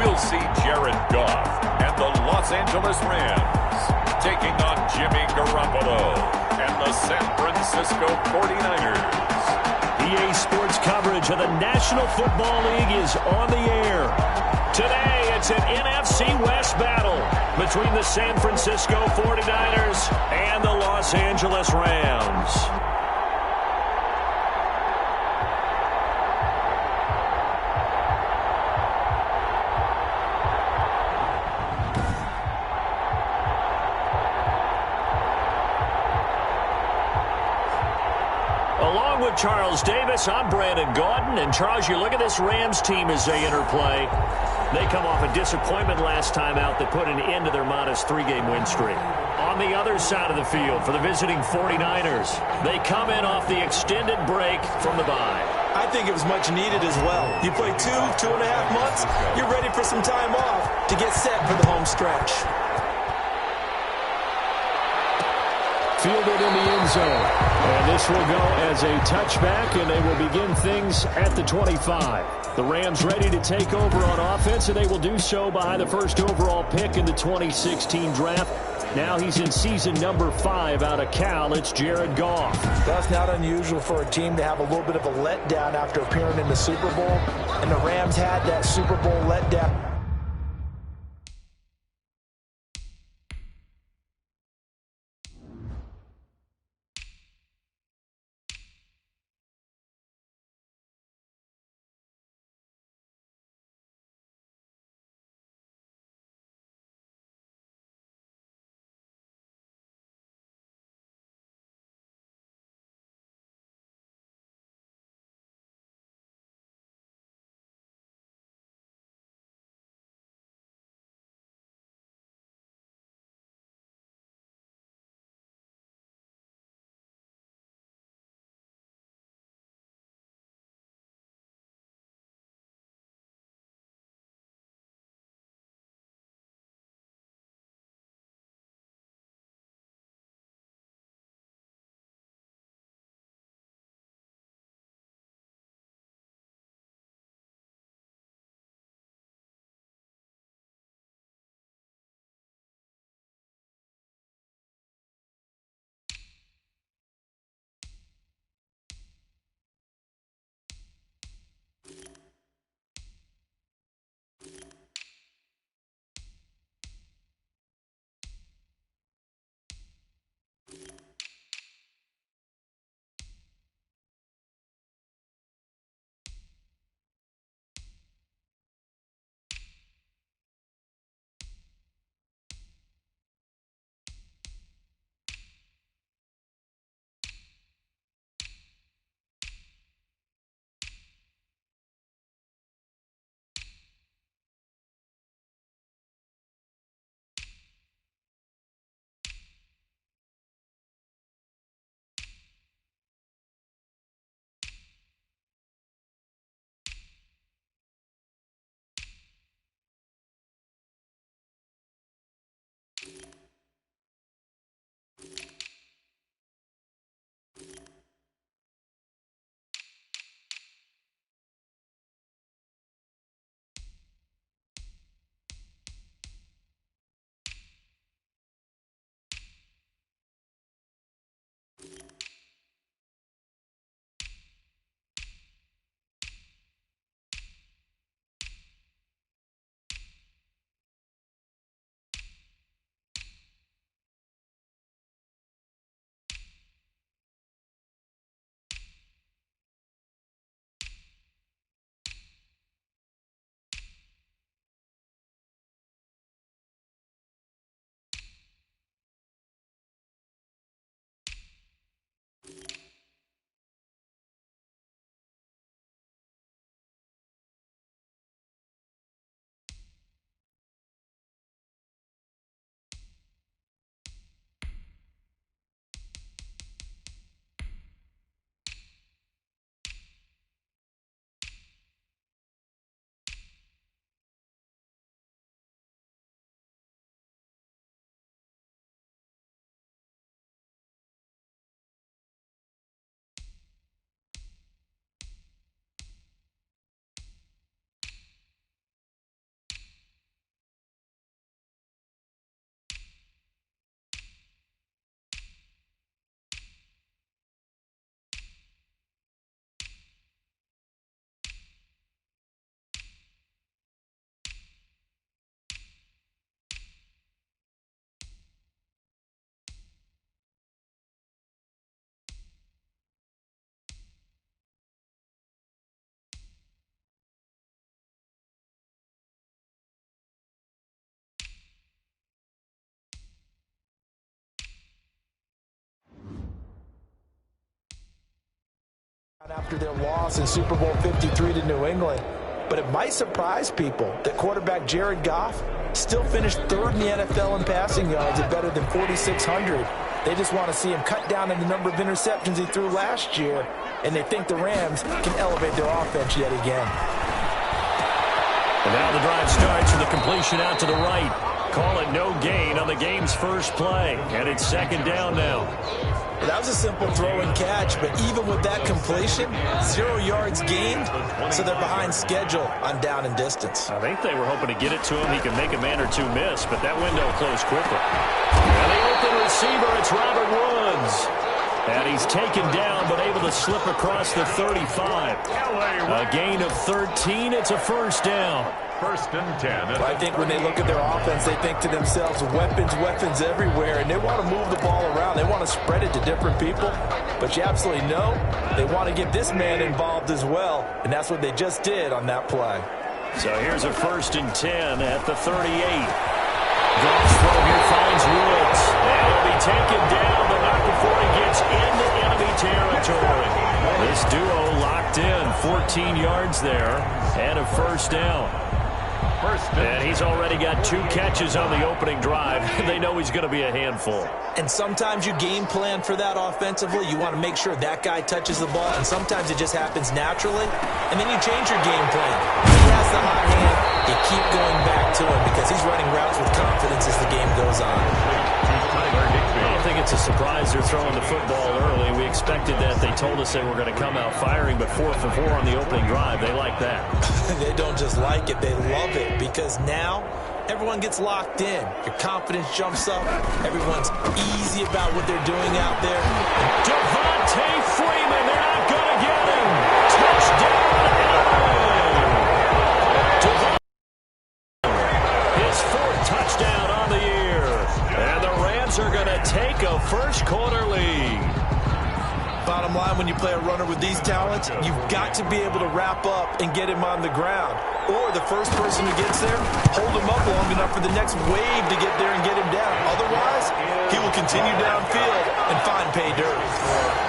we'll see Jared Goff and the Los Angeles Rams taking on Jimmy Garoppolo and the San Francisco 49ers. EA Sports coverage of the National Football League is on the air. Today, it's an NFC West battle between the San Francisco 49ers and the Los Angeles Rams. Along with Charles Davis, I'm Brandon Gaudin. And Charles, you look at this Rams team as they interplay. They come off a disappointment last time out that put an end to their modest 3-game win streak. On the other side of the field for the visiting 49ers, they come in off the extended break from the bye. I think it was much needed as well. You play 2.5 months, you're ready for some time off to get set for the home stretch. Fielded in the end zone. And this will go as a touchback, and they will begin things at the 25. The Rams ready to take over on offense, and they will do so behind the first overall pick in the 2016 draft. Now he's in season number 5 out of Cal. It's Jared Goff. That's not unusual for a team to have a little bit of a letdown after appearing in the Super Bowl, and the Rams had that Super Bowl letdown. After their loss in Super Bowl 53 to New England. But it might surprise people that quarterback Jared Goff still finished third in the NFL in passing yards at better than 4,600. They just want to see him cut down on the number of interceptions he threw last year, and they think the Rams can elevate their offense yet again. And now the drive starts with a completion out to the right. Call it no gain on the game's first play, and it's second down now. That was a simple throw and catch, but even with that completion, 0 yards gained, so they're behind schedule on down and distance. I think they were hoping to get it to him. He could make a man or two miss, but that window closed quickly. And the open receiver, it's Robert Woods. And he's taken down, but able to slip across the 35. A gain of 13. It's a first down. First and 10. Well, I think when they look at their offense, they think to themselves, weapons everywhere, and they want to move the ball around. They want to spread it to different people, but you absolutely know they want to get this man involved as well, and that's what they just did on that play. So here's a first and 10 at the 38. Goff's throw here finds Woods, and he'll be taken down, but not before he gets into enemy territory. This duo locked in, 14 yards there, and a first down. And he's already got 2 catches on the opening drive. They know he's going to be a handful. And sometimes you game plan for that offensively. You want to make sure that guy touches the ball, and sometimes it just happens naturally. And then you change your game plan. He has the hot hand. You keep going back to him because he's running routes with confidence as the game goes on. I don't think it's a surprise they're throwing the football early. We expected that. They told us they were going to come out firing, but 4 for 4 on the opening drive. They like that. They don't just like it, they love it, because now everyone gets locked in. Your confidence jumps up. Everyone's easy about what they're doing out there. Devontae Freeman, they're not going to get him. Touchdown, LA. His 4th touchdown on the year. And the Rams are going to take a first quarter lead. Bottom line, when you play a runner with these talents, you've got to be able to wrap up and get him on the ground. Or the first person who gets there, hold him up long enough for the next wave to get there and get him down. Otherwise, he will continue downfield and find pay dirt.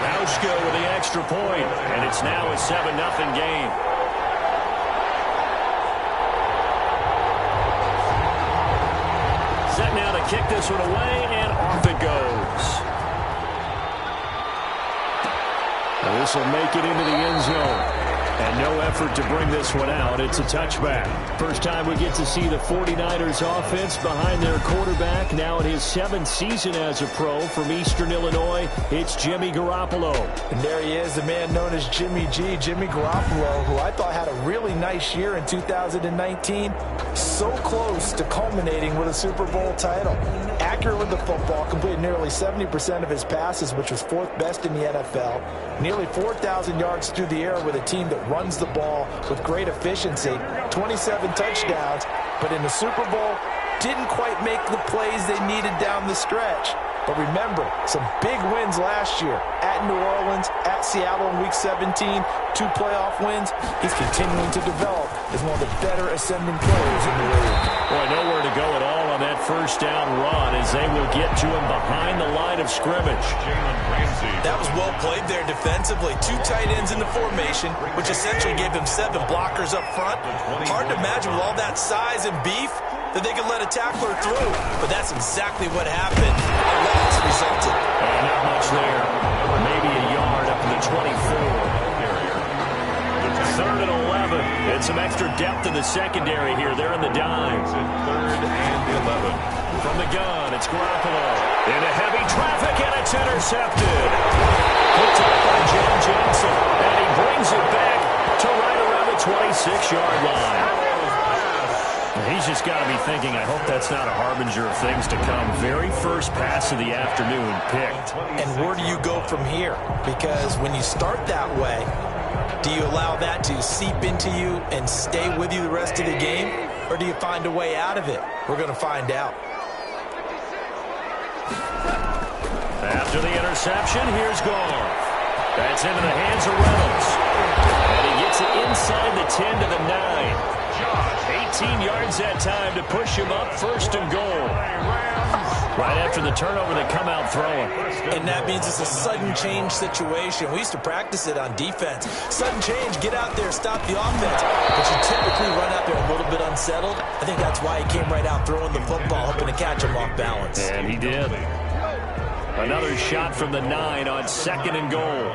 Rauschka with the extra point, and it's now a 7-0 game. Set now to kick this one away, and off it goes. This will make it into the end zone. And no effort to bring this one out. It's a touchback. First time we get to see the 49ers offense behind their quarterback. Now in his 7th season as a pro from Eastern Illinois, it's Jimmy Garoppolo. And there he is, the man known as Jimmy G, Jimmy Garoppolo, who I thought had a really nice year in 2019. So close to culminating with a Super Bowl title. Accurate with the football, completed nearly 70% of his passes, which was 4th best in the NFL. Nearly 4,000 yards through the air with a team that runs the ball with great efficiency. 27 touchdowns, but in the Super Bowl, didn't quite make the plays they needed down the stretch. But remember, some big wins last year. At New Orleans, at Seattle in Week 17, 2 playoff wins. He's continuing to develop as one of the better ascending players in the league. Boy, nowhere to go at all on that first down run as they will get to him behind the line of scrimmage. That was well played there defensively. 2 tight ends in the formation, which essentially gave them 7 blockers up front. Hard to imagine with all that size and beef that they could let a tackler through, but that's exactly what happened. A loss resulted. Not much there. Maybe a yard up to the 24. 3rd and 11. And some extra depth in the secondary here. They're in the dime. 3rd and 11. From the gun, it's Garoppolo. Into heavy traffic, and it's intercepted. Picked up by Jim Johnson. And he brings it back to right around the 26-yard line. He's just got to be thinking, I hope that's not a harbinger of things to come. Very first pass of the afternoon picked. And where do you go from here? Because when you start that way, do you allow that to seep into you and stay with you the rest of the game? Or do you find a way out of it? We're going to find out. After the interception, here's Goff. That's into the hands of Reynolds. And he gets it inside the 10 to the 9. 18 yards that time to push him up, 1st and goal. Right after the turnover, they come out throwing. And that means it's a sudden change situation. We used to practice it on defense. Sudden change, get out there, stop the offense. But you typically run out there a little bit unsettled. I think that's why he came right out throwing the football, hoping to catch him off balance. And he did. Another shot from the 9 on 2nd and goal.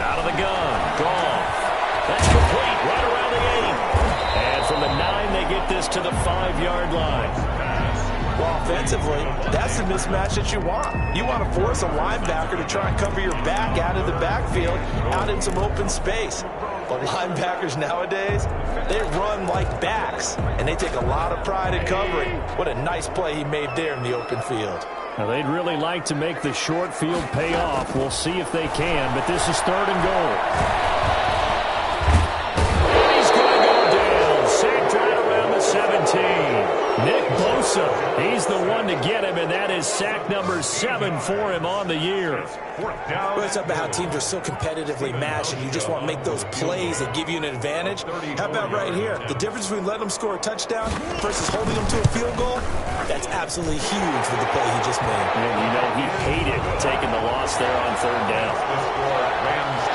Out of the gun. Goff. That's complete. Right around the 8. And from the 9, they get this to the 5-yard line. Well, offensively, that's the mismatch that you want. You want to force a linebacker to try and cover your back out of the backfield, out in some open space. But linebackers nowadays, they run like backs, and they take a lot of pride in covering. What a nice play he made there in the open field. Now, they'd really like to make the short field pay off. We'll see if they can, but this is 3rd and goal. He's going to go down. Sacked right around the 17. Nick Bosa, he's the one to get him, and that is sack number 7 for him on the year. Well, it's about how teams are so competitively matched, and you just want to make those plays that give you an advantage. How about right here? The difference between letting them score a touchdown versus holding them to a field goal, that's absolutely huge with the play he just made. And you know he hated taking the loss there on 3rd down. Rams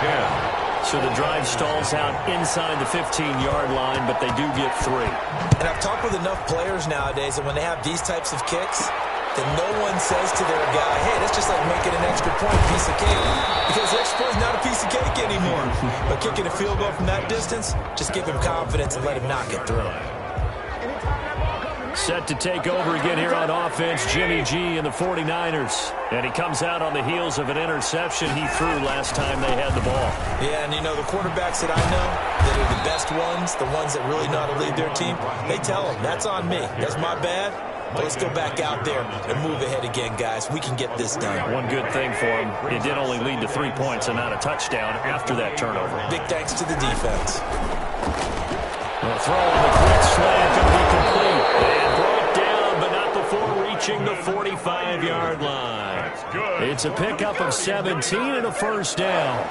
10. So the drive stalls out inside the 15-yard line, but they do get 3. And I've talked with enough players nowadays that when they have these types of kicks, that no one says to their guy, hey, that's just like making an extra point piece of cake. Because the extra point is not a piece of cake anymore. But kicking a field goal from that distance, just give him confidence and let him knock it through. Set to take over again here on offense, Jimmy G and the 49ers. And he comes out on the heels of an interception he threw last time they had the ball. Yeah, and you know, the quarterbacks that I know that are the best ones, the ones that really know how to lead their team, they tell them, that's on me. That's my bad. But let's go back out there and move ahead again, guys. We can get this done. One good thing for him, it did only lead to 3 points and not a touchdown after that turnover. Big thanks to the defense. The throw on the quick slant going to be complete. And brought down, but not before reaching the 45-yard line. It's a pickup of 17 and a 1st down.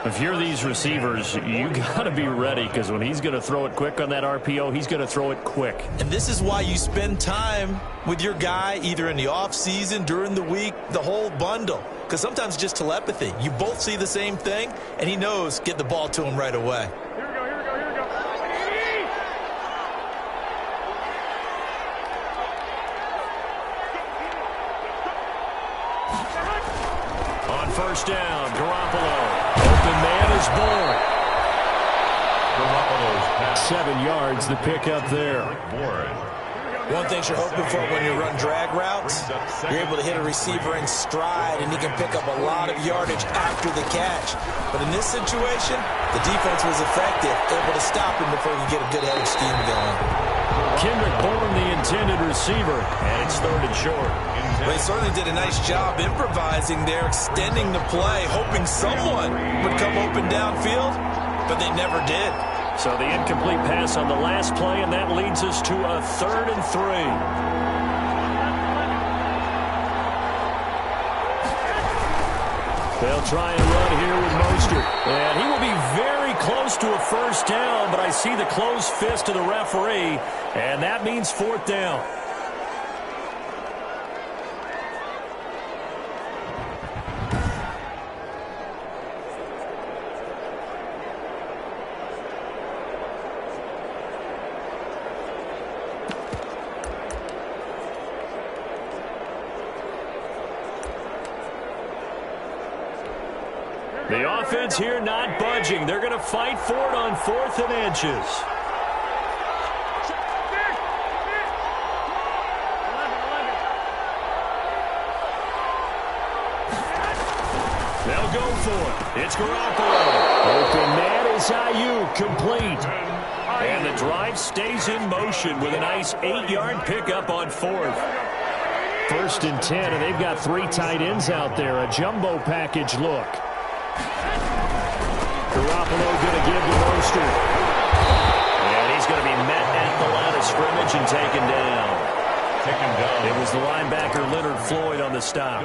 If you're these receivers, you got to be ready, because when he's going to throw it quick on that RPO, he's going to throw it quick. And this is why you spend time with your guy either in the offseason, during the week, the whole bundle. Because sometimes it's just telepathy. You both see the same thing, and he knows get the ball to him right away. On 1st down, Garoppolo. Open man is born. 7 yards, the pickup there. One thing you're hoping for when you run drag routes, you're able to hit a receiver in stride, and he can pick up a lot of yardage after the catch. But in this situation, the defense was effective, able to stop him before he could get a good head of steam going. Kendrick Bourne, the intended receiver, and it's 3rd and short. Well, he certainly did a nice job improvising there, extending the play, hoping someone would come open downfield, but they never did. So the incomplete pass on the last play, and that leads us to a 3rd and 3. They'll try and run here with Mostert. And he will be very close to a 1st down, but I see the closed fist of the referee, and that means 4th down. The offense here not budging. They're going to fight for it on 4th and inches. They'll go for it. It's Garoppolo. Open man is Ayuk, complete. And the drive stays in motion with a nice 8-yard pickup on 4th. 1st and 10, and they've got 3 tight ends out there. A jumbo package look. Garoppolo going to give to Mostert. And he's going to be met at the line of scrimmage and taken down. It was the linebacker Leonard Floyd on the stop.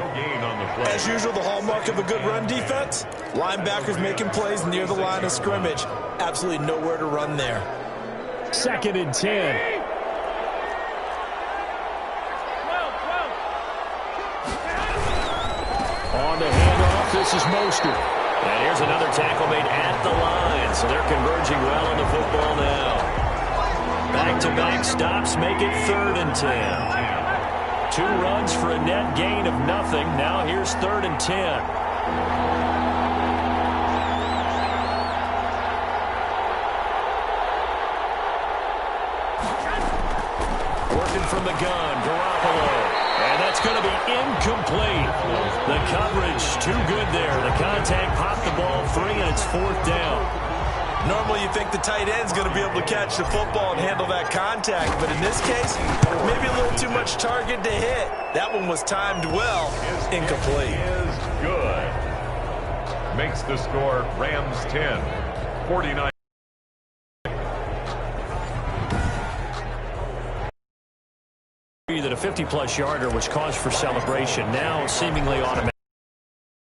As usual, the hallmark of a good run defense, linebackers making plays near the line of scrimmage. Absolutely nowhere to run there. 2nd and 10. On the handoff, this is Mostert. And here's another tackle made at the line, so they're converging well on the football now. Back-to-back stops make it 3rd and 10. 2 runs for a net gain of nothing. Now here's 3rd and 10. Working from the gun, Garoppolo. And that's going to be incomplete. The coverage too good there. The contact popped the ball free, and it's 4th down. Normally you think the tight end's going to be able to catch the football and handle that contact, but in this case, maybe a little too much target to hit. That one was timed well. Incomplete. Is good. Makes the score Rams 10, 49. That a 50-plus yarder was cause for celebration, now seemingly automatic.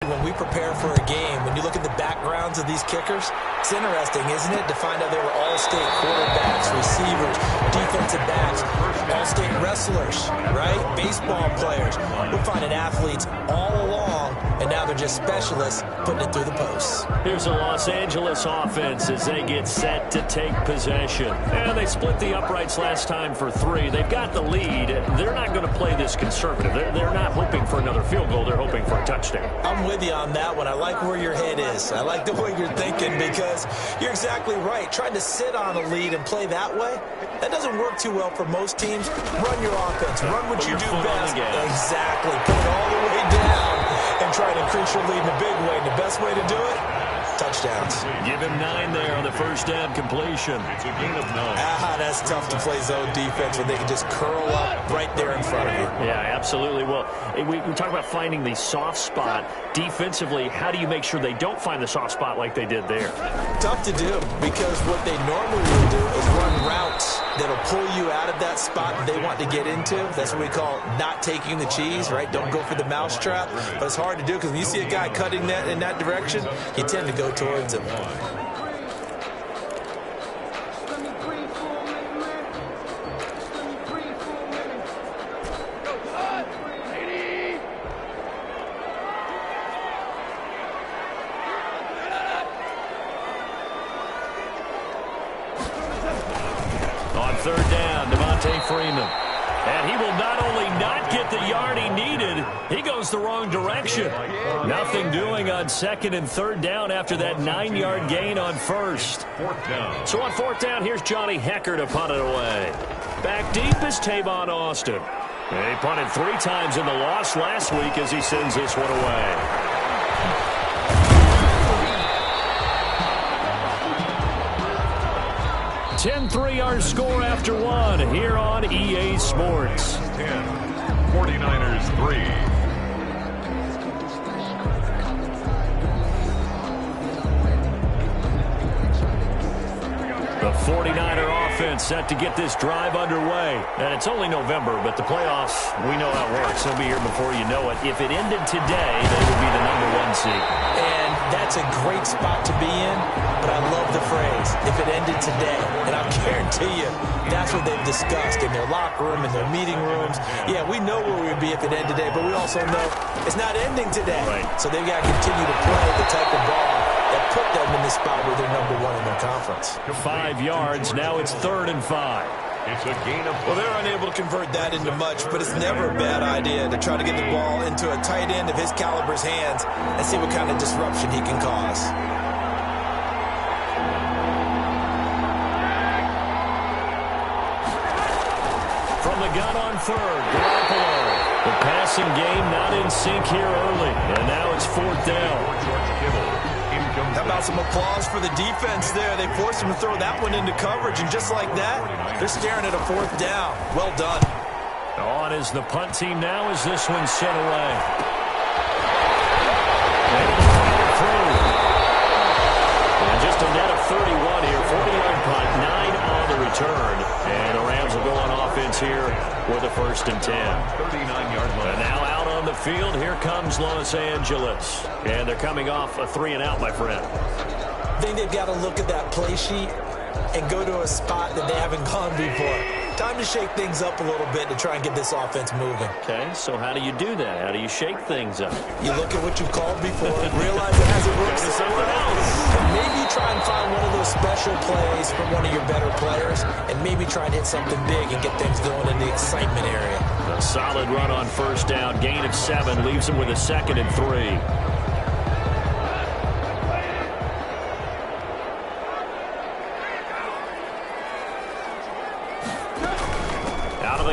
When we prepare for a game, when you look at the backgrounds of these kickers, it's interesting, isn't it, to find out they were all-state quarterbacks, receivers, defensive backs, all-state wrestlers, right? Baseball players. We're finding athletes all along, and now they're just specialists putting it through the posts. Here's the Los Angeles offense as they get set to take possession. And they split the uprights last time for 3. They've got the lead. They're not going to play this conservative. They're not hoping for another field goal. They're hoping for a touchdown. I'm with you on that one. I like where your head is. I like the way you're thinking because you're exactly right. Trying to sit on a lead and play that way, that doesn't work too well for most teams. Run your offense. Run what you do best. Exactly. Put it all the way down and try to increase your lead in a big way. And the best way to do it, touchdowns. Give him 9 there on the first down completion. It's a gain of 9. That's tough to play zone defense when they can just curl up right there in front of you. Yeah, absolutely. Well, we talk about finding the soft spot. Defensively, how do you make sure they don't find the soft spot like they did there? Tough to do because what they normally will do is run routes that'll pull you out of that spot that they want to get into. That's what we call not taking the cheese, right? Don't go for the mousetrap. But it's hard to do because when you see a guy cutting that in that direction, you tend to go towards him. On 3rd down, Devontae Freeman. And he will not only not get the yard he needed, he goes the wrong direction. Nothing doing on 2nd and 3rd down after that 9-yard gain on 1st. 4th down. So on 4th down, here's Johnny Hecker to punt it away. Back deep is Tavon Austin. And he punted 3 times in the loss last week as he sends this one away. 10-3 our score after 1 here on EA Sports. 10, 49ers 3. The 49er offense set to get this drive underway. And it's only November, but the playoffs, we know how it works. They'll be here before you know it. If it ended today, they would be the #1 seed. And that's a great spot to be in, but I love the phrase, if it ended today. And I'll guarantee you, that's what they've discussed in their locker room, in their meeting rooms. Yeah, we know where we would be if it ended today, but we also know it's not ending today. Right. So they've got to continue to play the type of ball that put them in the spot where they're #1 in their conference. 5 yards. Now it's 3rd and 5. It's a gain of 5. Well, they're unable to convert that into much, but it's never a bad idea to try to get the ball into a tight end of his caliber's hands and see what kind of disruption he can cause. From the gun on 3rd, Garoppolo. The passing game not in sync here early, and now it's 4th down. How about some applause for the defense there? They forced him to throw that one into coverage, and just like that, they're staring at a 4th down. Well done. On is the punt team now as this one's sent away. And just a net of 31 here, 40-yard punt, 9 on the return. And the Rams will go on offense here with a 1st and 10. 39-yard line. And now out on the field, here comes Los Angeles. And they're coming off a 3-and-out, my friend. I think they've got to look at that play sheet and go to a spot that they haven't gone before. Time to shake things up a little bit to try and get this offense moving. Okay, so how do you do that? How do you shake things up? You look at what you've called before, realize it hasn't worked somewhere else. And maybe try and find one of those special plays from one of your better players, and maybe try and hit something big and get things going in the excitement area. A solid run on first down. Gain of 7 leaves him with a 2nd and 3.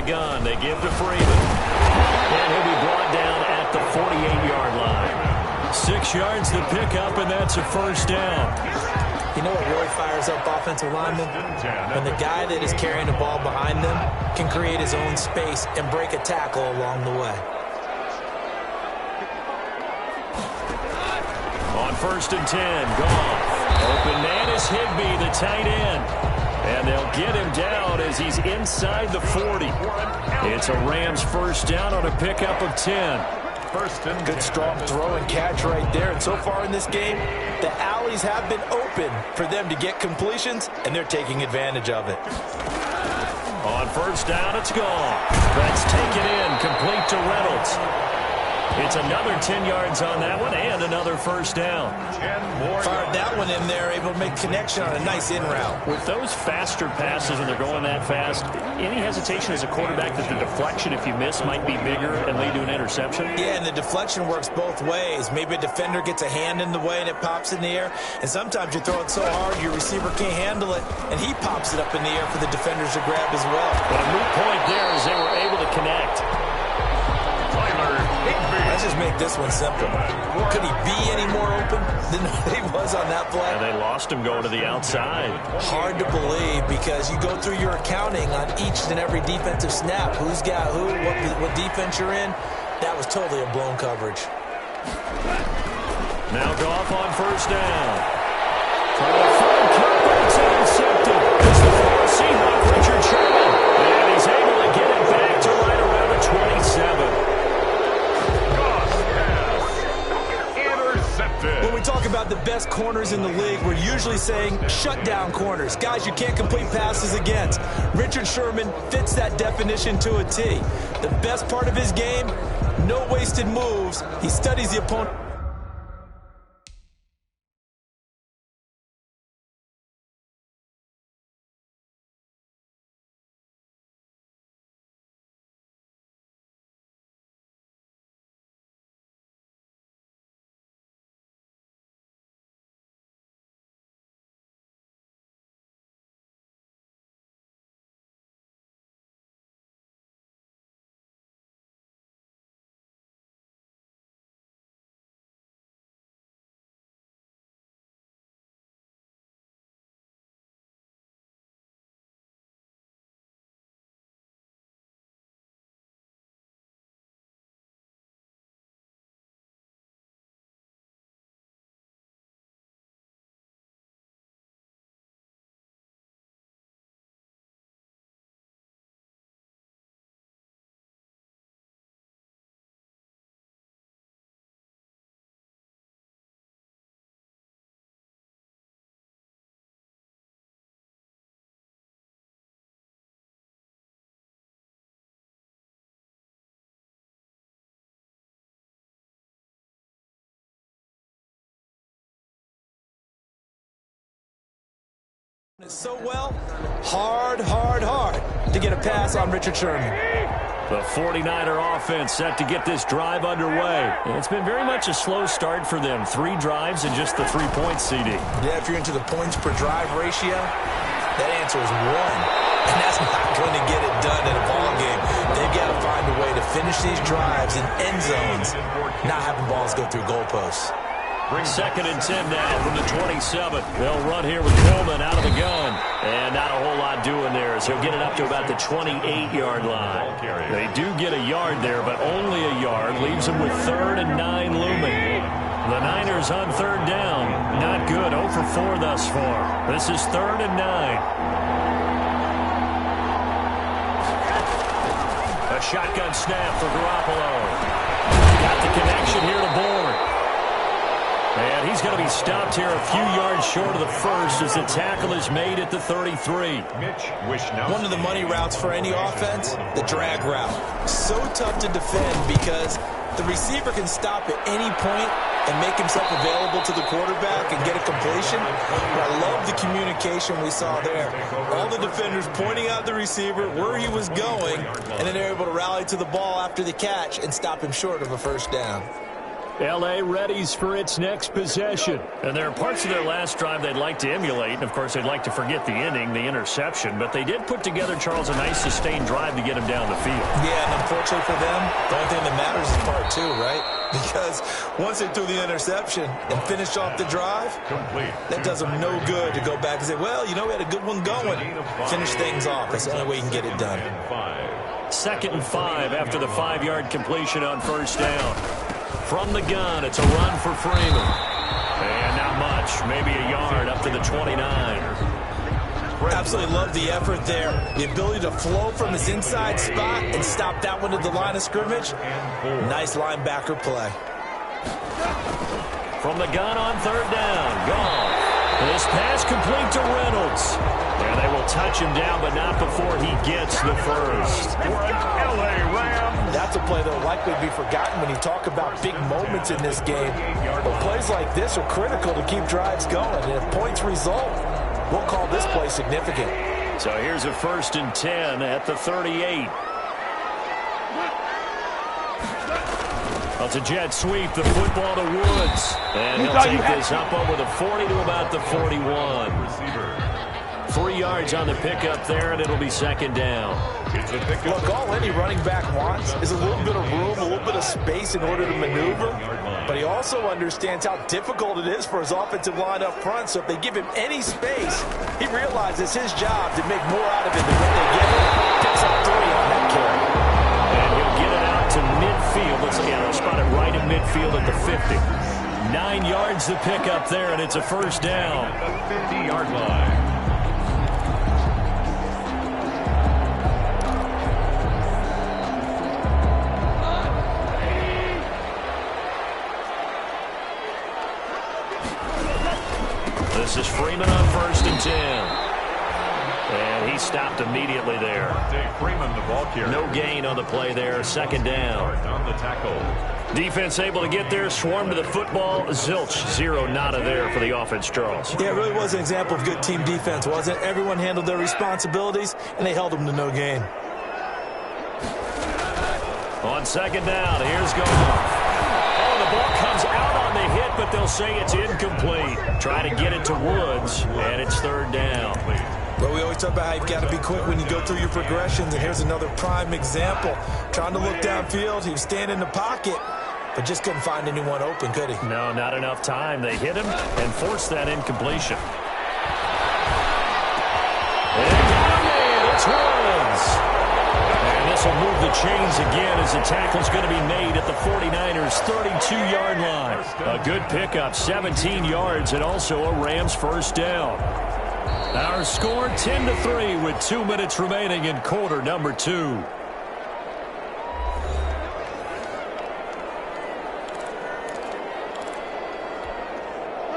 Gun. They give to Freeman. And he'll be brought down at the 48-yard line. 6 yards to pick up, and that's a first down. You know what really fires up offensive linemen? When the guy that is carrying the ball behind them can create his own space and break a tackle along the way. On 1st and 10, Goff. Open man is Higbee, the tight end. And they'll get him down as he's inside the 40. It's a Rams first down on a pickup of 10. Good strong throw and catch right there. And so far in this game, the alleys have been open for them to get completions, and they're taking advantage of it. On first down, it's Goff. That's taken in, complete to Reynolds. It's another 10 yards on that one and another first down. Fired that one in there, able to make connection on a nice in route. With those faster passes and they're going that fast, any hesitation as a quarterback that the deflection, if you miss, might be bigger and lead to an interception? Yeah, and the deflection works both ways. Maybe a defender gets a hand in the way and it pops in the air. And sometimes you throw it so hard your receiver can't handle it, and he pops it up in the air for the defenders to grab as well. But a moot point there as they were able to connect. Let's just make this one simple. Could he be any more open than he was on that play? And they lost him going to the outside. Hard to believe because you go through your accounting on each and every defensive snap. Who's got who, what defense you're in. That was totally a blown coverage. Now Goff on first down. Trying to find Cooper. It's intercepted. It's the far Seahawk, Richard Sherman. And he's able to get it back to right around the 27. When we talk about the best corners in the league, we're usually saying shutdown corners, guys you can't complete passes against. Richard Sherman fits that definition to a T. The best part of his game, no wasted moves. He studies the opponent. So well, hard to get a pass on Richard Sherman. The 49er offense set to get this drive underway. And it's been very much a slow start for them. 3 drives and just the 3 points, CD. Yeah, if you're into the points per drive ratio, that answer is 1. And that's not going to get it done in a ball game. They've got to find a way to finish these drives in end zones, not having balls go through goalposts. 2nd and 10 now from the 27. They'll run here with Coleman out of the gun. And not a whole lot doing there as he'll get it up to about the 28-yard line. They do get a yard there, but only a yard. Leaves them with 3rd and 9 looming. The Niners on 3rd down. Not good. 0 for 4 thus far. This is 3rd and 9. A shotgun snap for Garoppolo. Got the connection here to Bourne. And he's going to be stopped here a few yards short of the first as the tackle is made at the 33. One of the money routes for any offense, the drag route. So tough to defend because the receiver can stop at any point and make himself available to the quarterback and get a completion. But I love the communication we saw there. All the defenders pointing out the receiver, where he was going, and then they're able to rally to the ball after the catch and stop him short of a first down. L.A. readies for its next possession. And there are parts of their last drive they'd like to emulate. And, of course, they'd like to forget the inning, the interception. But they did put together, Charles, a nice sustained drive to get him down the field. Yeah, and unfortunately for them, the only thing that matters is part two, right? Because once they threw the interception and finished off the drive, that does them no good to go back and say, well, you know, we had a good one going. Finish things off. That's the only way you can get it done. 2nd and 5 after the 5-yard completion on first down. From the gun, it's a run for Freeman. And not much, maybe a yard up to the 29. Absolutely love the effort there. The ability to flow from his inside spot and stop that one at the line of scrimmage. Nice linebacker play. From the gun on 3rd down, gone. This pass complete to Reynolds. And they will touch him down, but not before he gets the first. For an LA Rams. That's a play that will likely be forgotten when you talk about big moments in this game. But plays like this are critical to keep drives going. And if points result, we'll call this play significant. So here's a 1st and 10 at the 38. Well, it's a jet sweep, the football to Woods. And he'll take this up over the 40 to about the 41. 3 yards on the pickup there, and it'll be 2nd down. Look, all any running back wants is a little bit of room, a little bit of space in order to maneuver. But he also understands how difficult it is for his offensive line up front. So if they give him any space, he realizes it's his job to make more out of it than what they give him. Picks up 3 on that carry. And he'll get it out to midfield. Let's see, they'll spot it right in midfield at the 50. 9 yards to pick up there, and it's a first down. The 50-yard line. This is Freeman on 1st and 10. And he stopped immediately there. Freeman, the ball carrier. No gain on the play there. 2nd down. On the tackle. Defense able to get there, swarm to the football. Zilch, 0 nada there for the offense, Charles. Yeah, it really was an example of good team defense, wasn't it? Everyone handled their responsibilities, and they held them to no gain. On 2nd down, here's Goff. Oh, the ball comes out on the hit, but they'll say it's incomplete. Try to get it to Woods, and it's 3rd down. But we always talk about how you've got to be quick when you go through your progressions, and here's another prime example. Trying to look downfield, he was standing in the pocket, but just couldn't find anyone open, could he? No, not enough time. They hit him and forced that incompletion. And got him, it's Woods. And this will move the chains again as the tackle's going to be made at the 49ers' 32-yard line. A good pickup, 17 yards, and also a Rams first down. Our score 10-3 with 2 minutes remaining in quarter number 2.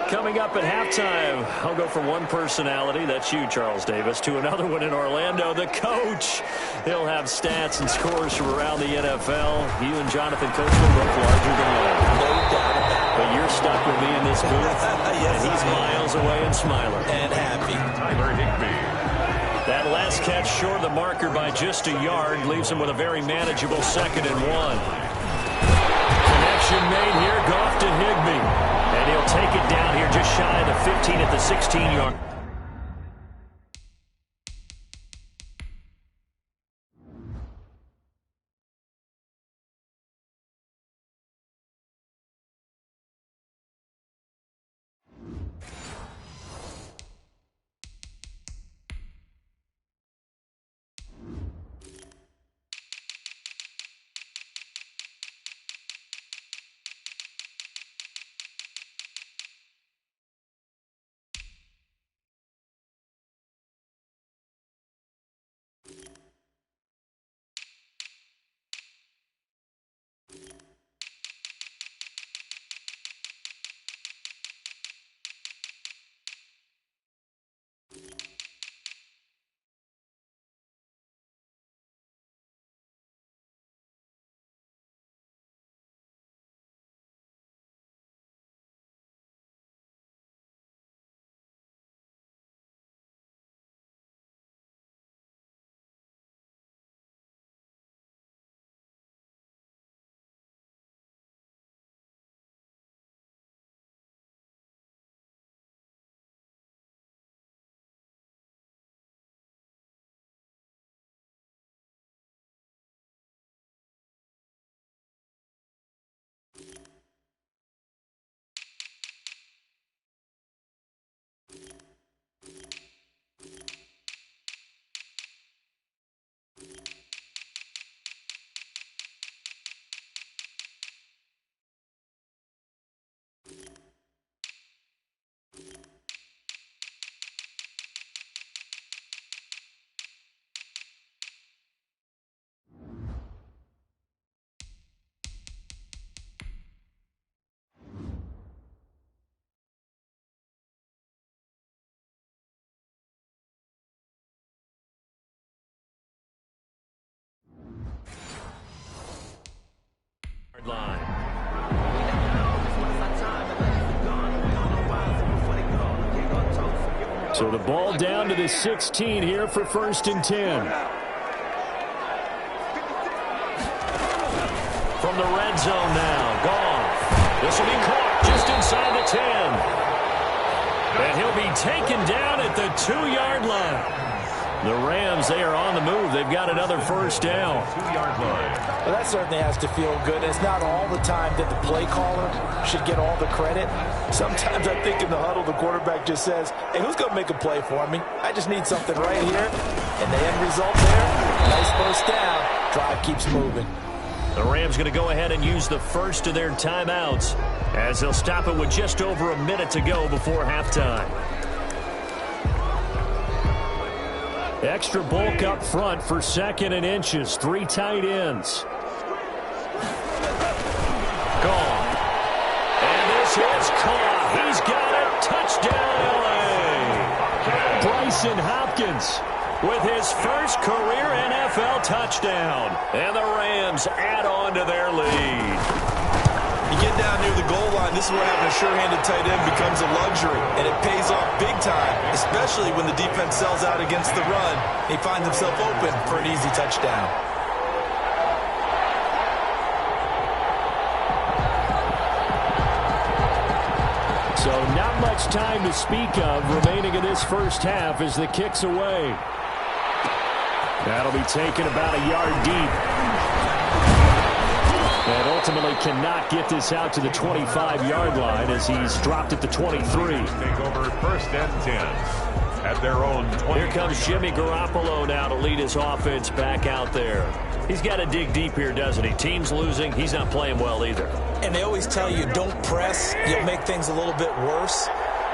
Coming up at halftime, I'll go from one personality, that's you, Charles Davis, to another one in Orlando, the coach. He'll have stats and scores from around the NFL. You and Jonathan Coachman both larger than life. No doubt about it. But you're stuck with me in this booth, Yes, and he's miles away and smiling. And happy. Tyler Higbee. That last catch short of the marker by just a yard leaves him with a very manageable 2nd and 1. Connection made here, Goff to Higbee. And he'll take it down here just shy of the 15 at the 16-yard. So the ball down to the 16 here for 1st and 10. From the red zone now, Goff. This will be caught just inside the 10. And he'll be taken down at the 2-yard line. The Rams, they are on the move. They've got another 1st down. 2-yard line. Well, that certainly has to feel good. It's not all the time that the play caller should get all the credit. Sometimes I think in the huddle, the quarterback just says, hey, who's going to make a play for me? I just need something right here. And the end result there, nice 1st down. Drive keeps moving. The Rams going to go ahead and use the first of their timeouts as they'll stop it with just over a minute to go before halftime. Extra bulk up front for 2nd and inches. 3 tight ends. Gone. And this is caught. He's got it. Touchdown, L.A. Bryson Hopkins with his first career NFL touchdown. And the Rams add on to their lead. You get down near the goal line, this is where having a sure-handed tight end becomes a luxury, and it pays off big time, especially when the defense sells out against the run. He finds himself open for an easy touchdown. So not much time to speak of remaining in this first half as the kick's away. That'll be taken about a yard deep. And ultimately cannot get this out to the 25-yard line as he's dropped at the 23. Take over 1st and 10 at their own 20. Here comes Jimmy Garoppolo now to lead his offense back out there. He's got to dig deep here, doesn't he? Team's losing. He's not playing well either. And they always tell you, don't press. You'll make things a little bit worse.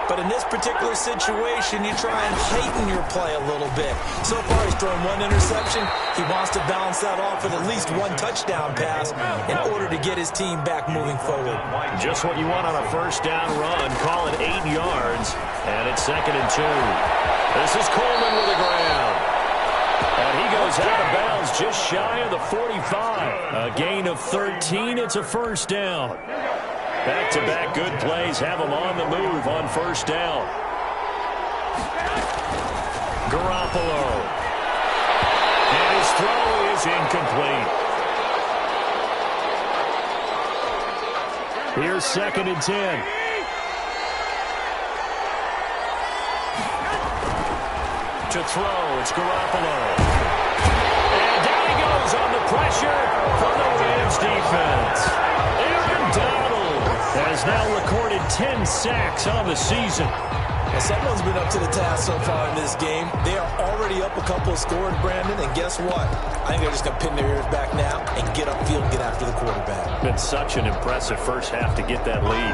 But in this particular situation, you try and heighten your play a little bit. So far, he's thrown 1 interception. He wants to balance that off with at least 1 touchdown pass in order to get his team back moving forward. Just what you want on a 1st down run. Call it 8 yards. And it's 2nd and 2. This is Coleman with the ground. And he goes out of bounds just shy of the 45. A gain of 13. It's a 1st down. Back-to-back good plays have him on the move on 1st down. Garoppolo. And his throw is incomplete. Here's 2nd and 10. To throw, it's Garoppolo. And down he goes on the pressure from the Rams defense. Aaron Donald has now recorded 10 sacks on the season. Well, someone's been up to the task so far in this game. They are already up a couple of scores, Brandon, and guess what? I think they're just going to pin their ears back now and get upfield and get after the quarterback. Been such an impressive first half to get that lead.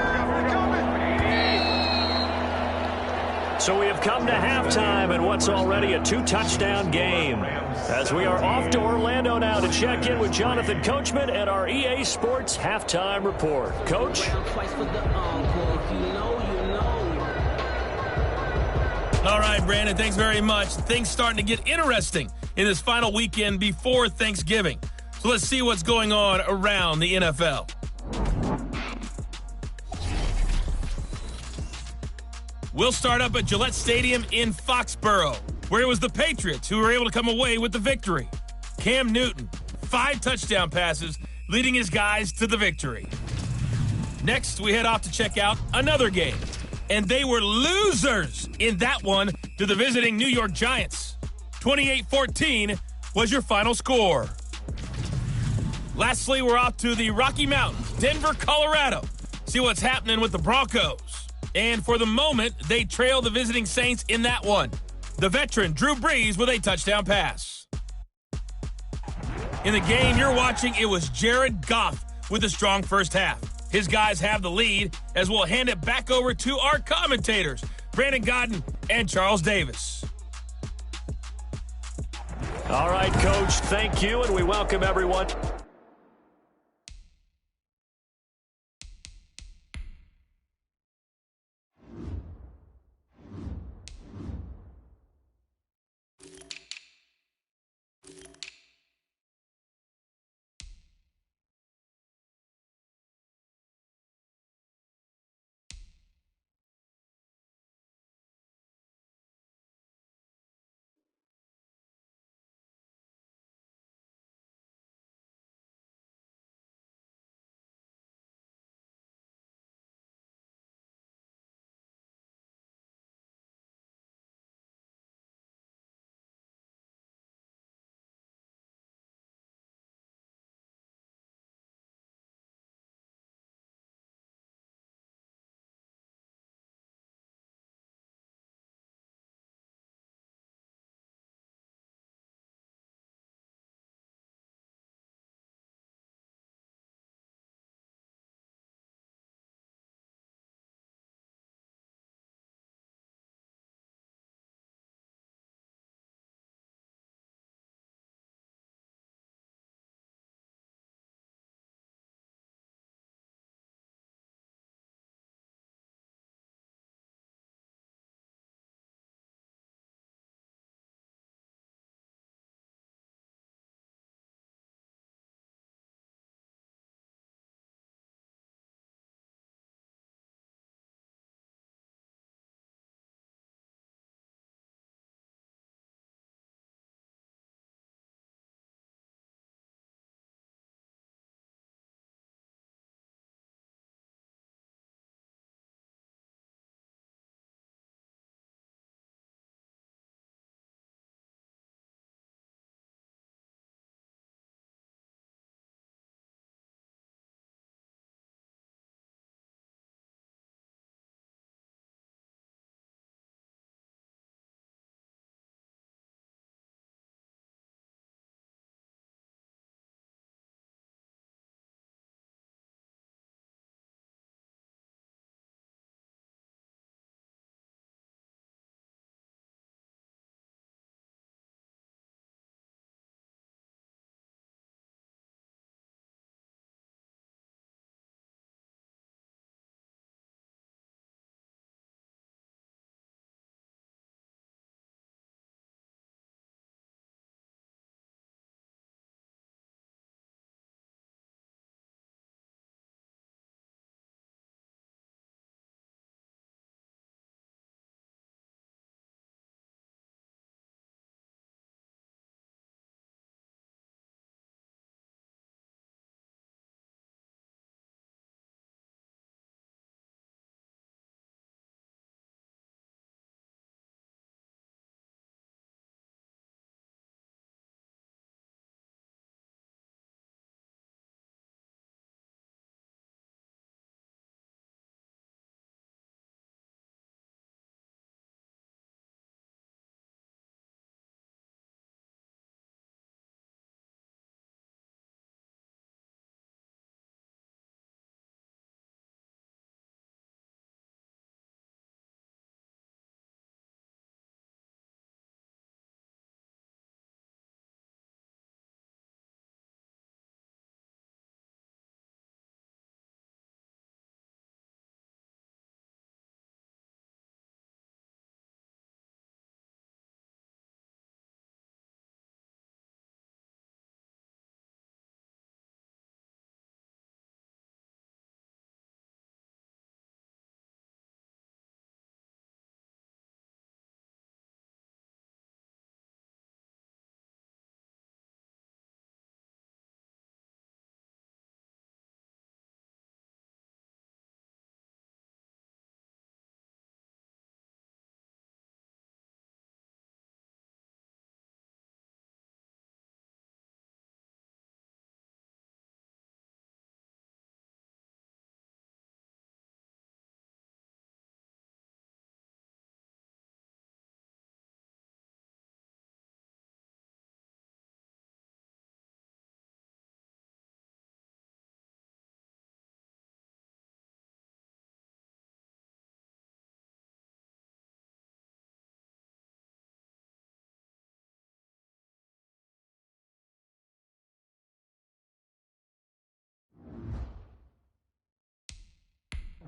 So we have come to halftime in what's already a 2-touchdown game. As we are off to Orlando now to check in with Jonathan Coachman at our EA Sports Halftime Report. Coach? All right, Brandon, thanks very much. Things starting to get interesting in this final weekend before Thanksgiving. So let's see what's going on around the NFL. We'll start up at Gillette Stadium in Foxborough, where it was the Patriots who were able to come away with the victory. Cam Newton, 5 touchdown passes, leading his guys to the victory. Next, we head off to check out another game, and they were losers in that one to the visiting New York Giants. 28-14 was your final score. Lastly, we're off to the Rocky Mountains, Denver, Colorado. See what's happening with the Broncos. And for the moment, they trail the visiting Saints in that one. The veteran Drew Brees with a touchdown pass. In the game you're watching, it was Jared Goff with a strong first half. His guys have the lead as we'll hand it back over to our commentators, Brandon Godden and Charles Davis. All right, Coach, thank you, and we welcome everyone.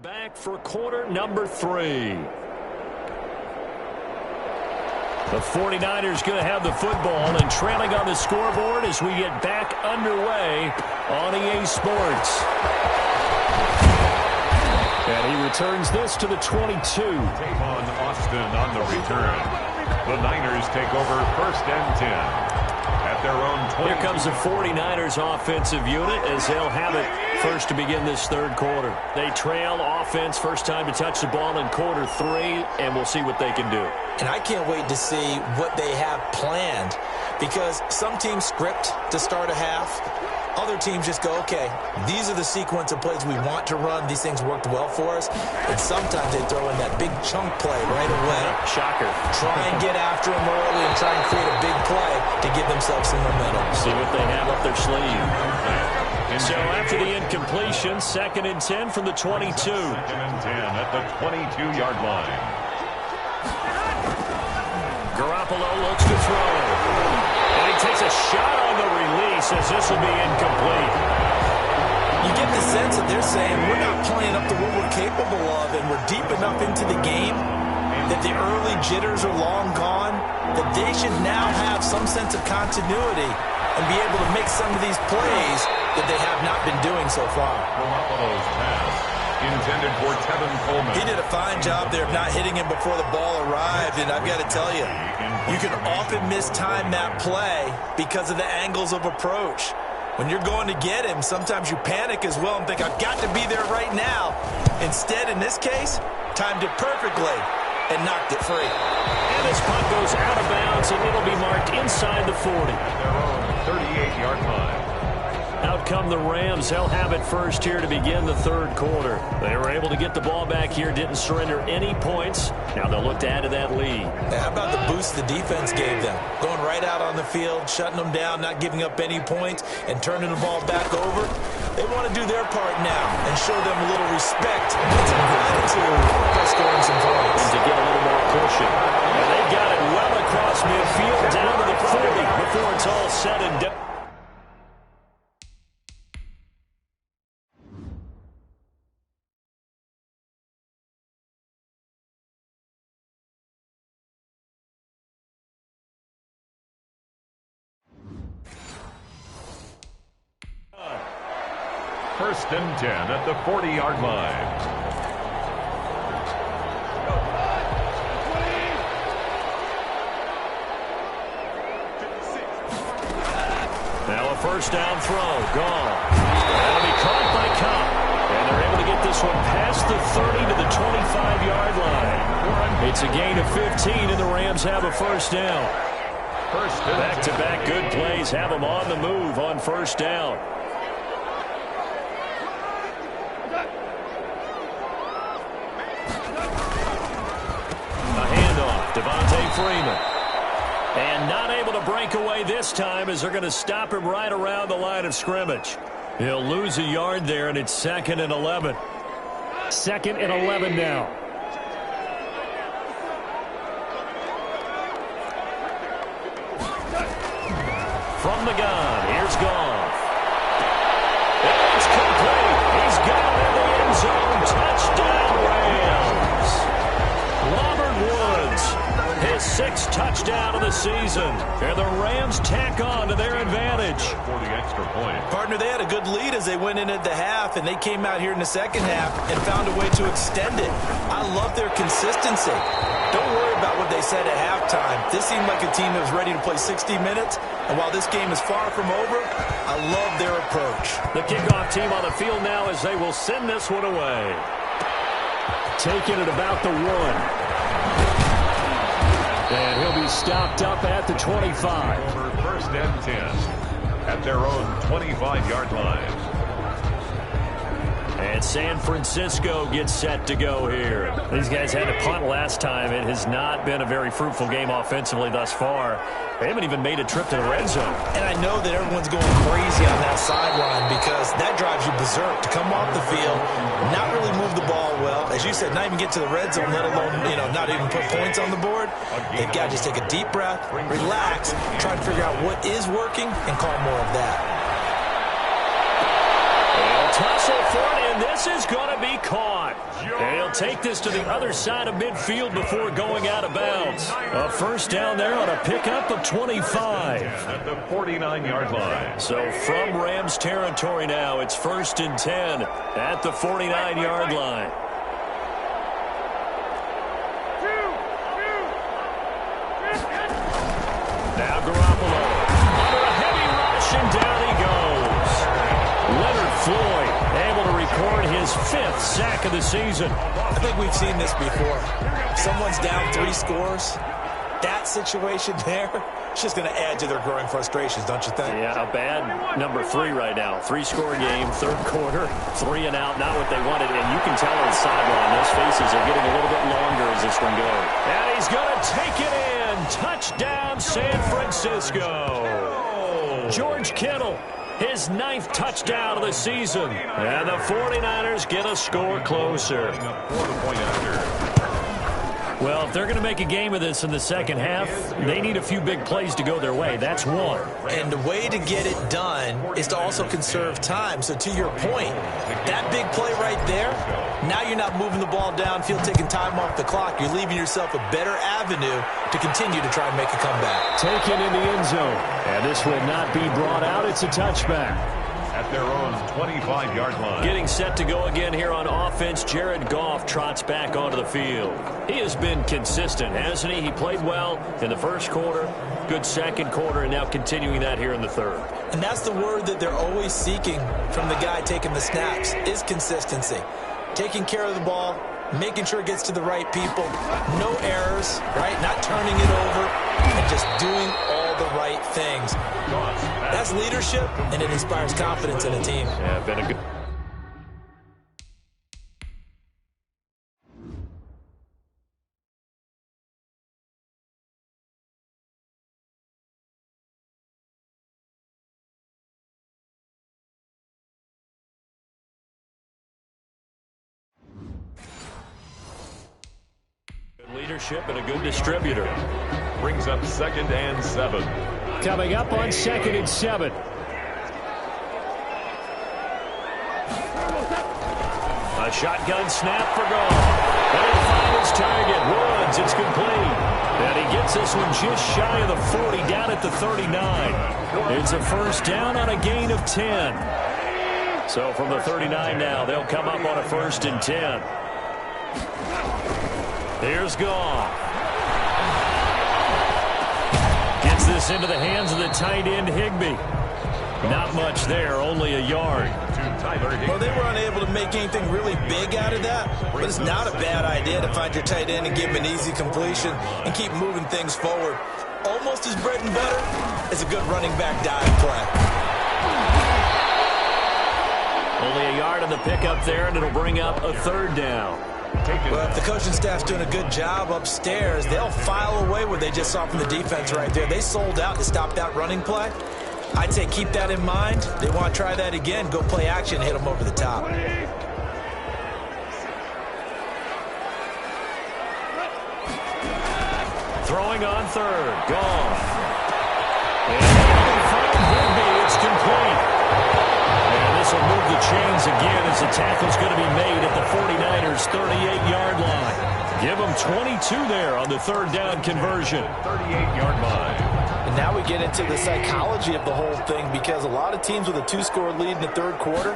back for quarter number 3. The 49ers going to have the football and trailing on the scoreboard as we get back underway on EA Sports. And he returns this to the 22. Tavon Austin on the return. The Niners take over 1st and 10. At their own 20. Here comes the 49ers offensive unit as they'll have it first to begin this third quarter. They trail offense, first time to touch the ball in quarter 3, and we'll see what they can do. And I can't wait to see what they have planned, because some teams script to start a half. Other teams just go, okay, these are the sequence of plays we want to run. These things worked well for us. And sometimes they throw in that big chunk play right away. Shocker. Try and get after them early and try and create a big play to give themselves some momentum. See what they have up their sleeve. So after the incompletion, 2nd and 10 from the 22. 2nd and 10 at the 22-yard line. Garoppolo looks to throw. And he takes a shot on the release as this will be incomplete. You get the sense that they're saying we're not playing up to what we're capable of, and we're deep enough into the game that the early jitters are long gone, that they should now have some sense of continuity and be able to make some of these plays that they have not been doing so far. Garoppolo's pass intended for Tevin Coleman. He did a fine job there of not hitting him before the ball arrived, and I've got to tell you, you can often mistime that play because of the angles of approach. When you're going to get him, sometimes you panic as well and think, I've got to be there right now. Instead, in this case, timed it perfectly and knocked it free. And this punt goes out of bounds, and it'll be marked inside the 40. At their own 38-yard line. Out come the Rams. They'll have it first here to begin the third quarter. They were able to get the ball back here, didn't surrender any points. Now they'll look to add to that lead. How about the boost the defense gave them? Going right out on the field, shutting them down, not giving up any points, and turning the ball back over. They want to do their part now and show them a little respect and some gratitude by scoring some points. To get a little more cushion. And they got it well across midfield down to the 40 before it's all said and done. First and 10 at the 40-yard line. Now a first down throw. Gone. That'll be caught by Cobb. And they're able to get this one past the 30 to the 25-yard line. It's a gain of 15, and the Rams have a first down. Back-to-back good plays have them on the move on first down. Devontae Freeman. And not able to break away this time as they're going to stop him right around the line of scrimmage. He'll lose a yard there, and it's 2nd and 11. 2nd and 11 now. From the gun, here's Goff. And it's complete. He's got it in the end zone. Touchdown, Rams. Robert Woods. His 6th touchdown of the season. And the Rams tack on to their advantage. For the extra point. Partner, they had a good lead as they went into the half, and they came out here in the second half and found a way to extend it. I love their consistency. Don't worry about what they said at halftime. This seemed like a team that was ready to play 60 minutes. And while this game is far from over, I love their approach. The kickoff team on the field now as they will send this one away. Taking it about the 1. And he'll be stopped up at the 25. Over 1st and 10 at their own 25-yard line. And San Francisco gets set to go here. These guys had to punt last time. It has not been a very fruitful game offensively thus far. They haven't even made a trip to the red zone. And I know that everyone's going crazy on that sideline because that drives you berserk to come off the field, not really move the ball well. As you said, not even get to the red zone, let alone, not even put points on the board. They've got to just take a deep breath, relax, try to figure out what is working and call more of that. They'll tussle for it, and this is going to be caught. And he'll take this to the other side of midfield before going out of bounds. A first down there on a pickup of 25. At the 49-yard line. So from Rams territory now, it's 1st and 10 at the 49-yard line. Now Garoppolo under a heavy rush, and down he goes. Leonard Floyd able to record his 5th sack of the season. I think we've seen this before. Someone's down 3 scores. That situation there, it's just going to add to their growing frustrations, don't you think? Yeah, a bad number 3 right now. 3-score game, 3rd quarter, 3 and out, not what they wanted. And you can tell on the sideline, those faces are getting a little bit longer as this one goes. And he's going to take it in. Touchdown, San Francisco. George Kittle, his 9th touchdown of the season. And the 49ers get a score closer. Well, if they're going to make a game of this in the second half, they need a few big plays to go their way. That's one. And the way to get it done is to also conserve time. So to your point, that big play right there, now you're not moving the ball downfield, taking time off the clock. You're leaving yourself a better avenue to continue to try and make a comeback. Taken in the end zone. And this will not be brought out. It's a touchback. At their own 25-yard line. Getting set to go again here on offense. Jared Goff trots back onto the field. He has been consistent, hasn't he? He played well in the 1st quarter, good 2nd quarter, and now continuing that here in the 3rd. And that's the word that they're always seeking from the guy taking the snaps, is consistency. Taking care of the ball, making sure it gets to the right people, no errors, right? Not turning it over, and just doing all the right things. That's leadership, and it inspires confidence in a team. Yeah, been a good... leadership and a good distributor. Brings up 2nd and 7. Coming up on 2nd and 7. A shotgun snap for Goff. And he'll find his target. Woods, it's complete. And he gets this one just shy of the 40, down at the 39. It's a first down on a gain of 10. So from the 39 now, they'll come up on a 1st and 10. Here's Goff. Gets this into the hands of the tight end, Higbee. Not much there, only a yard. Well, they were unable to make anything really big out of that, but it's not a bad idea to find your tight end and give him an easy completion and keep moving things forward. Almost as bread and butter as a good running back dive play. Only a yard on the pickup there, and it'll bring up a 3rd down. Well, if the coaching staff's doing a good job upstairs, they'll file away what they just saw from the defense right there. They sold out to stop that running play. I'd say keep that in mind. They want to try that again. Go play action, hit them over the top. Throwing on 3rd. Goff. And from Higbee, it's complete. And this will move the chains again as the tackle's going to be made at the 49ers' 38-yard line. Give them 22 there on the 3rd down conversion. 38-yard line. And now we get into the psychology of the whole thing, because a lot of teams with a 2-score lead in the 3rd quarter,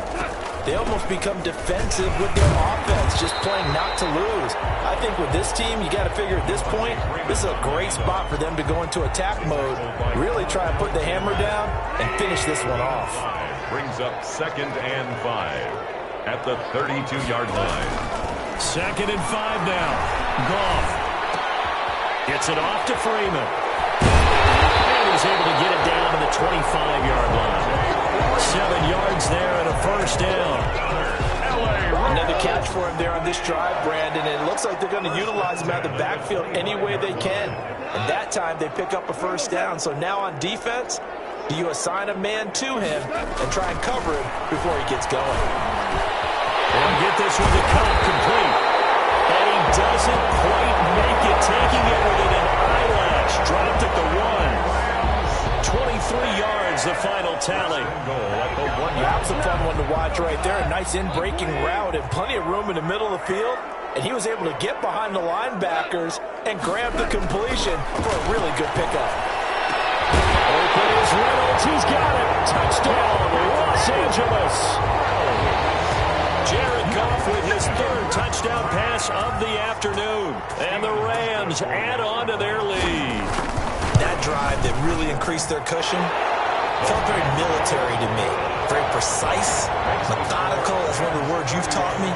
they almost become defensive with their offense, just playing not to lose. I think with this team, you got to figure at this point, this is a great spot for them to go into attack mode, really try and put the hammer down and finish this one off. Brings up 2nd and 5 at the 32-yard line. 2nd and 5 now. Goff gets it off to Freeman. And he's able to get it down to the 25-yard line. 7 yards there and a first down. Another catch for him there on this drive, Brandon, and it looks like they're going to utilize him out of the backfield any way they can. And that time they pick up a first down. So now on defense, do you assign a man to him and try and cover him before he gets going? And get this one to cut complete. And he doesn't quite make it, taking it within an eyelash. Dropped at the 1. 23 yards is the final tally. That was a fun one to watch right there. A nice in-breaking route and plenty of room in the middle of the field. And he was able to get behind the linebackers and grab the completion for a really good pickup. Open is Reynolds. He's got it. Touchdown, Los Angeles. Jared Goff with his third touchdown pass of the afternoon. And the Rams add on to their lead. That drive that really increased their cushion felt very military to me. Very precise, methodical. That's one of the words you've taught me.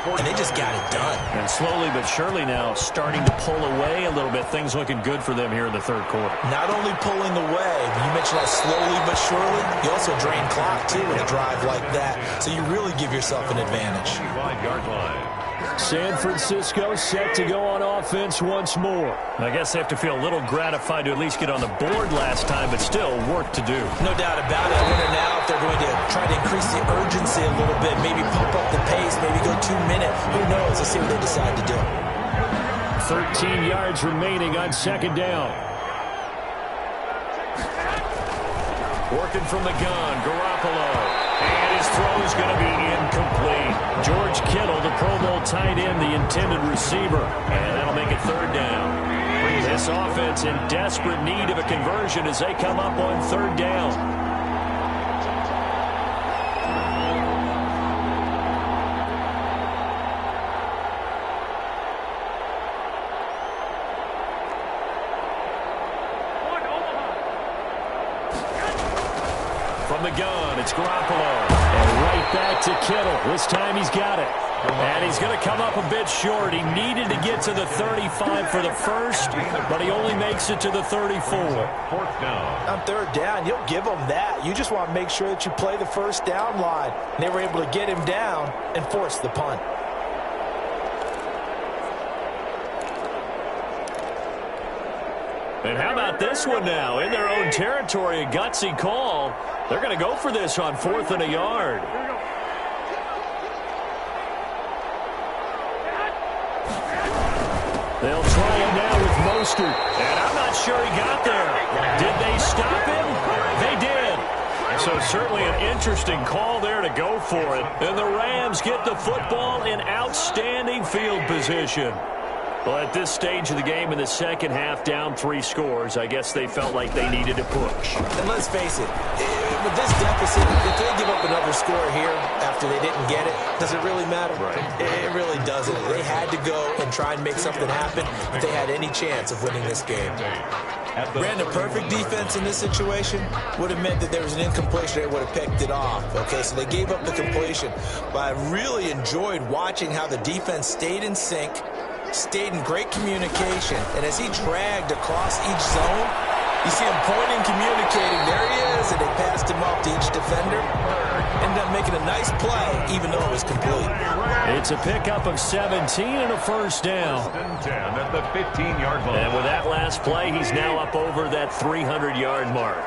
And they just got it done. And slowly but surely now starting to pull away a little bit. Things looking good for them here in the third quarter. Not only pulling away, you mentioned that slowly but surely, you also drain clock, too, with a drive like that. So you really give yourself an advantage. 5-yard line. San Francisco set to go on offense once more. I guess they have to feel a little gratified to at least get on the board last time, but still work to do. No doubt about it. I wonder now if they're going to try to increase the urgency a little bit, maybe pump up the pace, maybe go 2 minutes. Who knows? Let's see what they decide to do. 13 yards remaining on second down. Working from the gun, Garoppolo. And his throw is going to be incomplete. George Kittle, the Pro Bowl tight end, the intended receiver. And that'll make it third down. This offense in desperate need of a conversion as they come up on third down. From the gun, it's Garoppolo. And right back to Kittle. This time he's got it. And he's going to come up a bit short. He needed to get to the 35 for the first, but he only makes it to the 34. Fourth down. On third down, you'll give them that. You just want to make sure that you play the first down line. And they were able to get him down and force the punt. And how about this one now? In their own territory, a gutsy call. They're going to go for this on 4th and a yard. They'll try it now with Mostert. And I'm not sure he got there. Did they stop him? They did. So certainly an interesting call there to go for it. And the Rams get the football in outstanding field position. Well, at this stage of the game in the second half, down 3 scores, I guess they felt like they needed to push. And let's face it, with this deficit, if they give up another score here after they didn't get it, does it really matter? Right. It really doesn't. They had to go and try and make something happen if they had any chance of winning this game. Brandon, perfect defense in this situation would have meant that there was an incompletion. They would have picked it off. Okay, so they gave up the completion. But I really enjoyed watching how the defense stayed in sync, stayed in great communication, and as he dragged across each zone, you see him pointing, communicating. There he is, and they passed him off to each defender. Ended up making a nice play, even though it was complete. It's a pickup of 17 and a first down. 10 at the 15-yard line. And with that last play, he's now up over that 300-yard mark.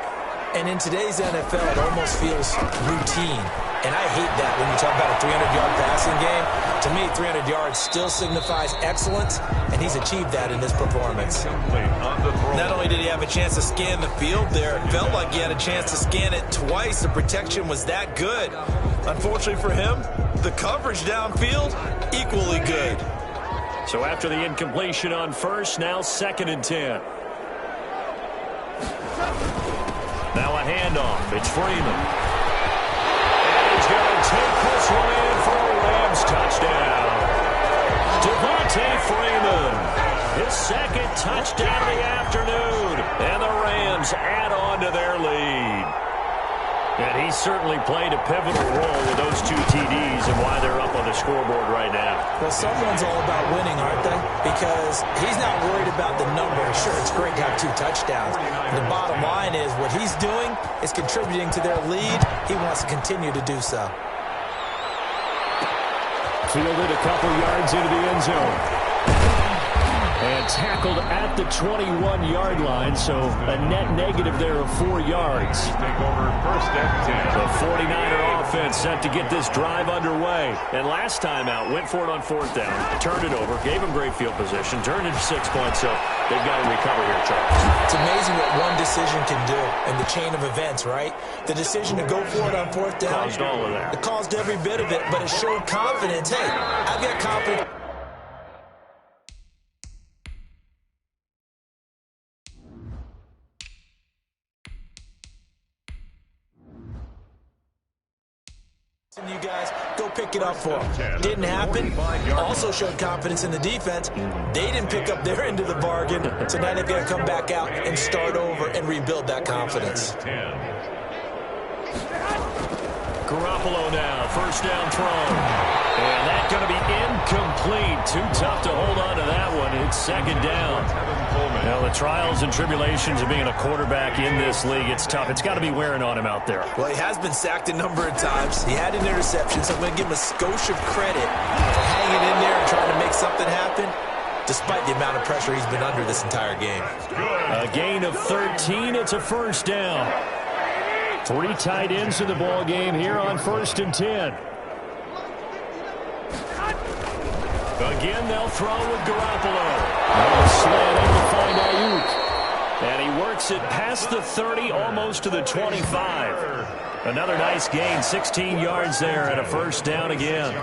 And in today's NFL, it almost feels routine. And I hate that when you talk about a 300-yard passing game. To me, 300 yards still signifies excellence, and he's achieved that in this performance. Not only did he have a chance to scan the field there, it felt like he had a chance to scan it twice. The protection was that good. Unfortunately for him, the coverage downfield, equally good. So after the incompletion on first, now 2nd and 10. Now a handoff. It's Freeman. And he's going to take this one in for a Rams touchdown. Devontae Freeman. His 2nd touchdown of the afternoon. And the Rams add on to their lead. And he certainly played a pivotal role with those 2 TDs and why they're up on the scoreboard right now. Well, someone's all about winning, aren't they? Because he's not worried about the numbers. Sure, it's great to have 2 touchdowns. The bottom line is what he's doing is contributing to their lead. He wants to continue to do so. Fielded a couple yards into the end zone. And tackled at the 21-yard line, so a net negative there of 4 yards. Take over first and 10. The 49er offense set to get this drive underway. And last time out, went for it on 4th down, turned it over, gave them great field position, turned it to 6 points, so they've got to recover here, Charles. It's amazing what one decision can do in the chain of events, right? The decision to go for it on 4th down. Caused all of that. It caused every bit of it, but it showed confidence. Hey, I've got confidence. You guys go pick it up for them. Didn't happen. Also showed confidence in the defense. They didn't pick up their end of the bargain, so now they've got to come back out and start over and rebuild that confidence. Garoppolo now, first down throw. And that's going to be incomplete. Too tough to hold on to that one. It's 2nd down. Now, the trials and tribulations of being a quarterback in this league, it's tough. It's got to be wearing on him out there. Well, he has been sacked a number of times. He had an interception, so I'm going to give him a skosh of credit for hanging in there and trying to make something happen, despite the amount of pressure he's been under this entire game. A gain of 13. It's a first down. 3 tight ends in the ball game here on 1st and 10. Again, they'll throw with Garoppolo. Slant in to find Ayuk. And he works it past the 30, almost to the 25. Another nice gain, 16 yards there, and a first down again.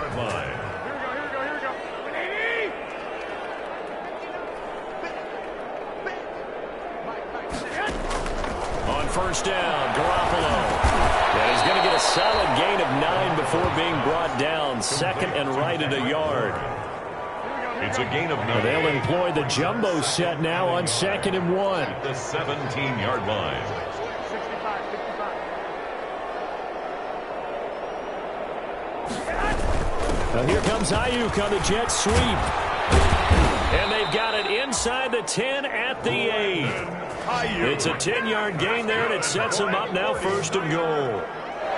On first down, Garoppolo. And he's going to get a solid gain of 9 before being brought down. 2nd and right at a yard. It's a gain of 9. They'll employ the jumbo set now on 2nd and 1. At the 17-yard line. Now here comes Ayuk on the jet sweep. And they've got it inside the 10 at the 8. It's a 10-yard gain there, and it sets them up now 1st and goal.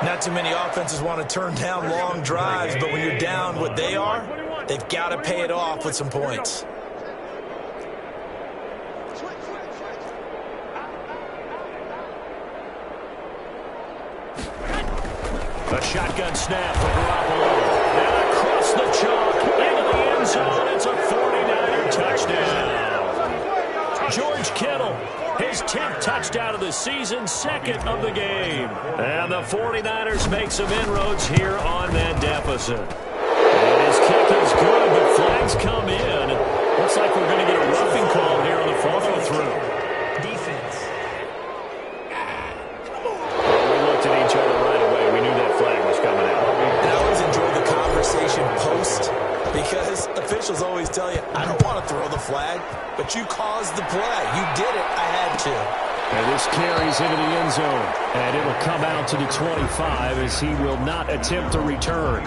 Not too many offenses want to turn down long drives, but when you're down what they are, they've got to pay it off with some points. A shotgun snap for Garoppolo. And across the chalk into the end zone. It's a 49er touchdown. George Kittle, his 10th touchdown of the season, 2nd of the game. And the 49ers make some inroads here on that deficit. And his kick is good, but flags come in. Looks like we're going to get a roughing call here on the follow-through. Defense. Well, we looked at each other right away. We knew that flag was coming out. And I always enjoy the conversation post, because officials always tell you, I don't want to throw the flag, but you caused the play. You did it. I had to. And this carries into the end zone. And it'll come out to the 25 as he will not attempt to return.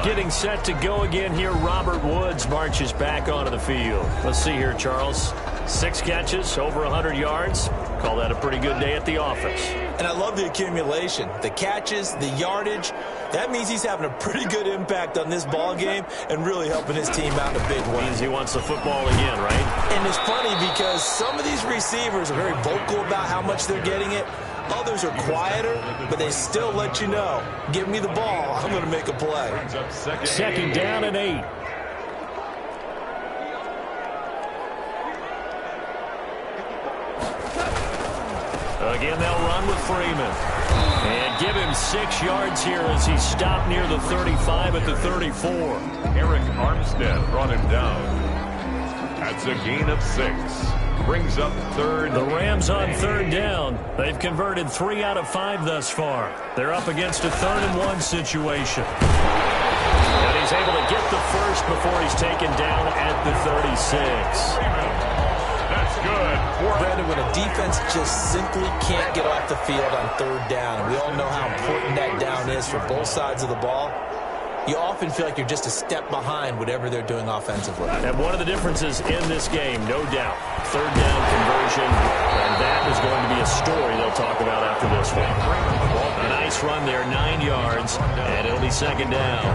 Getting set to go again here, Robert Woods marches back onto the field. Let's see here, Charles. 6 catches, over 100 yards. Call that a pretty good day at the office. And I love the accumulation. The catches, the yardage. That means he's having a pretty good impact on this ball game and really helping his team out in a big way. Means he wants the football again, right? And it's funny because some of these receivers are very vocal about how much they're getting it. Others are quieter, but they still let you know, give me the ball, I'm going to make a play. 2nd down and 8. Again, they'll run with Freeman. And give him 6 yards here as he stopped near the 35 at the 34. Eric Armstead brought him down. That's a gain of 6. Brings up 3rd. The Rams on 3rd down. They've converted 3 out of 5 thus far. They're up against a 3rd and 1 situation. And he's able to get the first before he's taken down at the 36. That's good. Brandon, when a defense just simply can't get off the field on 3rd down, and we all know how important that down is for both sides of the ball, you often feel like you're just a step behind whatever they're doing offensively. And one of the differences in this game, no doubt, 3rd down conversion, and that is going to be a story they'll talk about after this one. A nice run there, 9 yards, and it'll be 2nd down.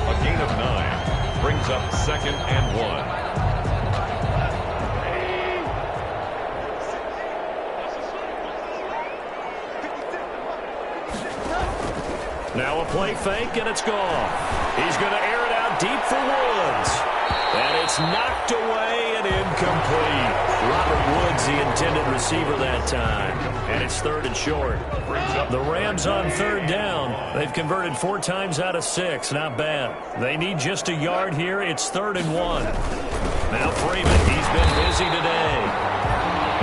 A gain of 9 brings up 2nd and 1. Now a play fake, and it's gone. He's going to air it out deep for Woods. And it's knocked away and incomplete. Robert Woods, the intended receiver that time. And it's 3rd and short. The Rams on 3rd down. They've converted 4 times out of 6. Not bad. They need just a yard here. It's 3rd and 1. Now Freeman, he's been busy today.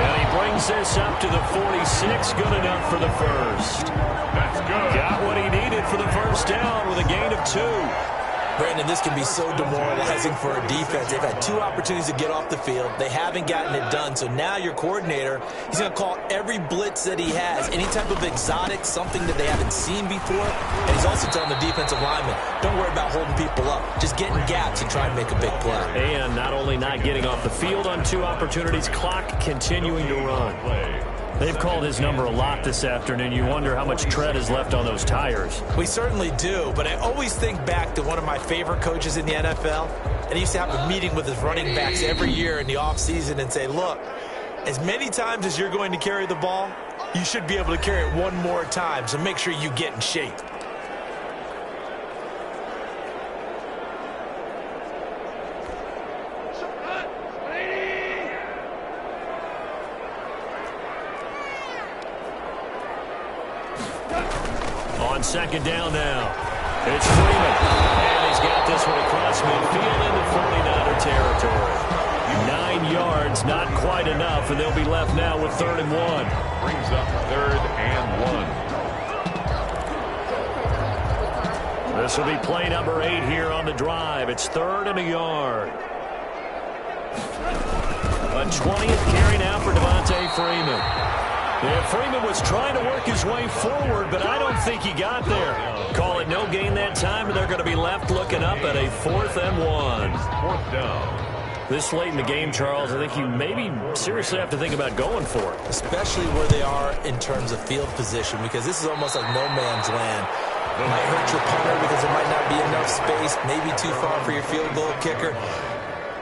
And he brings this up to the 46. Good enough for the first. That's good. Got what he needed for the first down with a gain of 2. Brandon, this can be so demoralizing for a defense. They've had 2 opportunities to get off the field. They haven't gotten it done. So now your coordinator, he's going to call every blitz that he has, any type of exotic, something that they haven't seen before. And he's also telling the defensive lineman, don't worry about holding people up. Just get in gaps and try and make a big play. And not only not getting off the field on 2 opportunities, clock continuing to run. They've called his number a lot this afternoon. You wonder how much tread is left on those tires. We certainly do, but I always think back to one of my favorite coaches in the NFL, and he used to have a meeting with his running backs every year in the offseason and say, look, as many times as you're going to carry the ball, you should be able to carry it 1 more time, so make sure you get in shape. On 2nd down now, it's Freeman. And he's got this one across midfield into 49er territory. 9 yards, not quite enough, and they'll be left now with 3rd and 1. Brings up 3rd and 1. This will be play number 8 here on the drive. It's 3rd and a yard. A 20th carry now for Devontae Freeman. Yeah, Freeman was trying to work his way forward, but I don't think he got there. Call it no gain that time, and they're going to be left looking up at a 4th and 1. 4th down. This late in the game, Charles, I think you maybe seriously have to think about going for it. Especially where they are in terms of field position, because this is almost like no man's land. It might hurt your punter because there might not be enough space, maybe too far for your field goal kicker.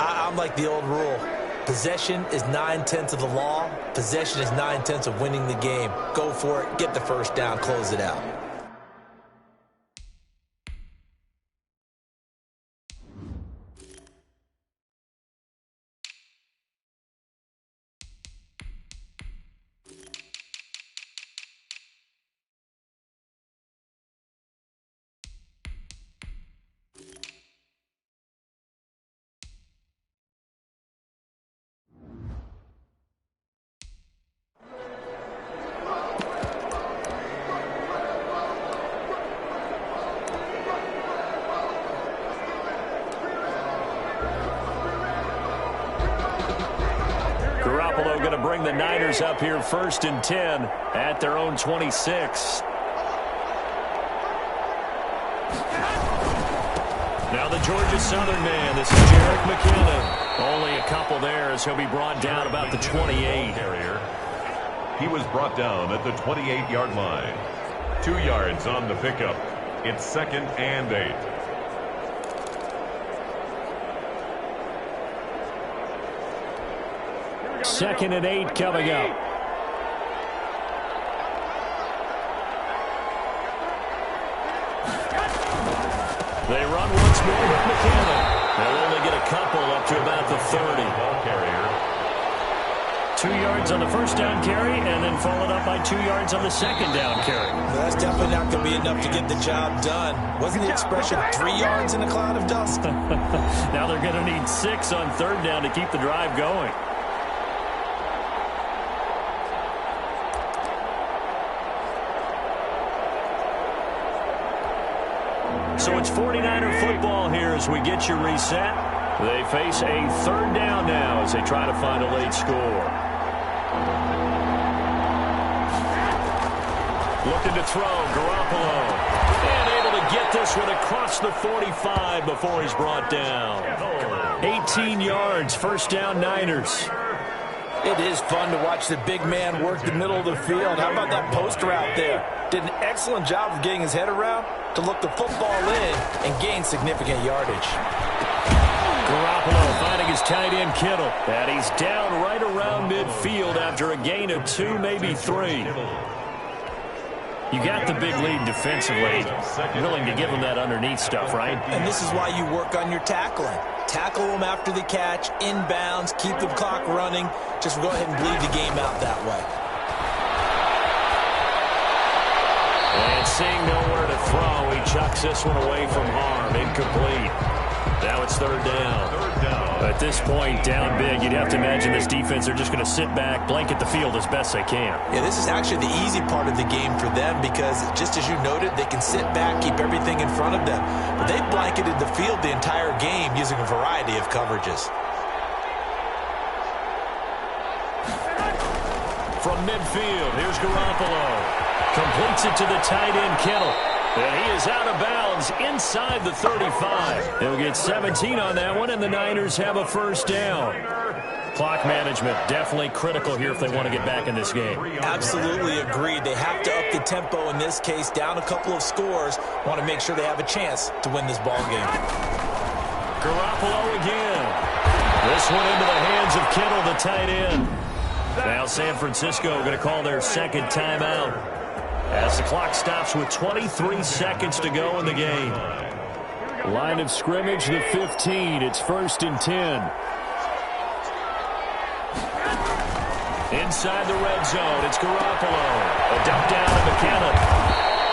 I'm like the old rule. Possession is 9/10 of the law. Possession is 9/10 of winning the game. Go for it. Get the first down. Close it out. Going to bring the Niners up here 1st and 10 at their own 26. Now the Georgia Southern man. This is Jerick McKinnon. Only a couple there as he'll be brought down about the 28. He was brought down at the 28-yard line. 2 yards on the pickup. It's 2nd and 8. Second and 8 coming up. They run once more with McKinnon. They'll only get a couple up to about the 30. Ball carrier. 2 yards on the first down carry, and then followed up by 2 yards on the second down carry. Well, that's definitely not going to be enough to get the job done. Wasn't the expression 3 yards in a cloud of dust? Now they're going to need 6 on 3rd down to keep the drive going. So it's 49er football here as we get you reset. They face a 3rd down now as they try to find a late score. Looking to throw, Garoppolo. And able to get this one across the 45 before he's brought down. 18 yards, 1st down Niners. It is fun to watch the big man work the middle of the field. How about that post route there? Did an excellent job of getting his head around to look the football in and gain significant yardage. Garoppolo finding his tight end Kittle. And he's down right around midfield after a gain of 2, maybe 3. You got the big lead defensively, willing to give them that underneath stuff, right? And this is why you work on your tackling. Tackle them after the catch, inbounds, keep the clock running. Just go ahead and bleed the game out that way. And seeing nowhere to throw, he chucks this one away from harm. Incomplete. Now it's third down. At this point, down big, you'd have to imagine this defense are just going to sit back, blanket the field as best they can. Yeah, this is actually the easy part of the game for them because, just as you noted, they can sit back, keep everything in front of them. But they blanketed the field the entire game using a variety of coverages. From midfield, here's Garoppolo. Completes it to the tight end, Kittle. And he is out of bounds inside the 35. He'll get 17 on that one, and the Niners have a first down. Clock management definitely critical here if they want to get back in this game. Absolutely agreed. They have to up the tempo in this case, down a couple of scores. Want to make sure they have a chance to win this ball game. Garoppolo again. This one into the hands of Kittle, the tight end. Now San Francisco going to call their second timeout as the clock stops with 23 seconds to go in the game. Line of scrimmage, the 15. It's 1st and 10. Inside the red zone, it's Garoppolo. A dump down to McKinnon.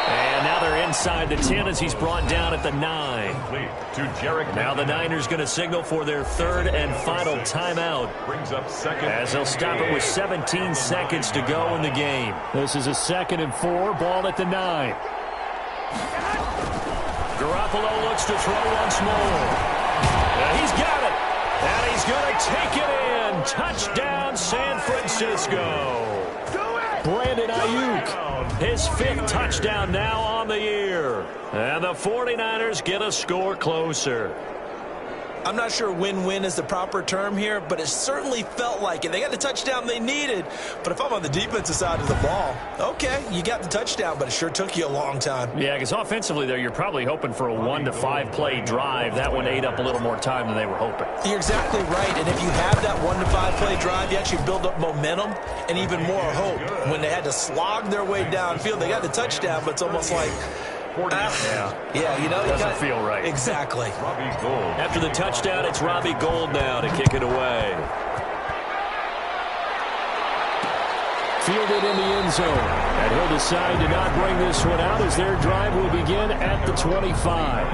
And now they're inside the 10 as he's brought down at the 9. Now the Niners going to signal for their third and final timeout as they'll stop it with 17 seconds to go in the game. This is a 2nd and 4, ball at the 9. Garoppolo looks to throw once more. And he's got it. And he's going to take it in. Touchdown, San Francisco. Brandon Ayuk, his 5th touchdown now on the year. And the 49ers get a score closer. I'm not sure win-win is the proper term here, but it certainly felt like it. They got the touchdown they needed. But if I'm on the defensive side of the ball, okay, you got the touchdown, but it sure took you a long time. Yeah, because offensively, there, you're probably hoping for a 1 to 5 play drive. That one ate up a little more time than they were hoping. You're exactly right. And if you have that 1 to 5 play drive, you actually build up momentum and even more hope. When they had to slog their way downfield, they got the touchdown, but it's almost like, yeah, you know, it doesn't feel right. Exactly. After the touchdown, it's Robbie Gould now to kick it away. Fielded in the end zone. And he'll decide to not bring this one out as their drive will begin at the 25.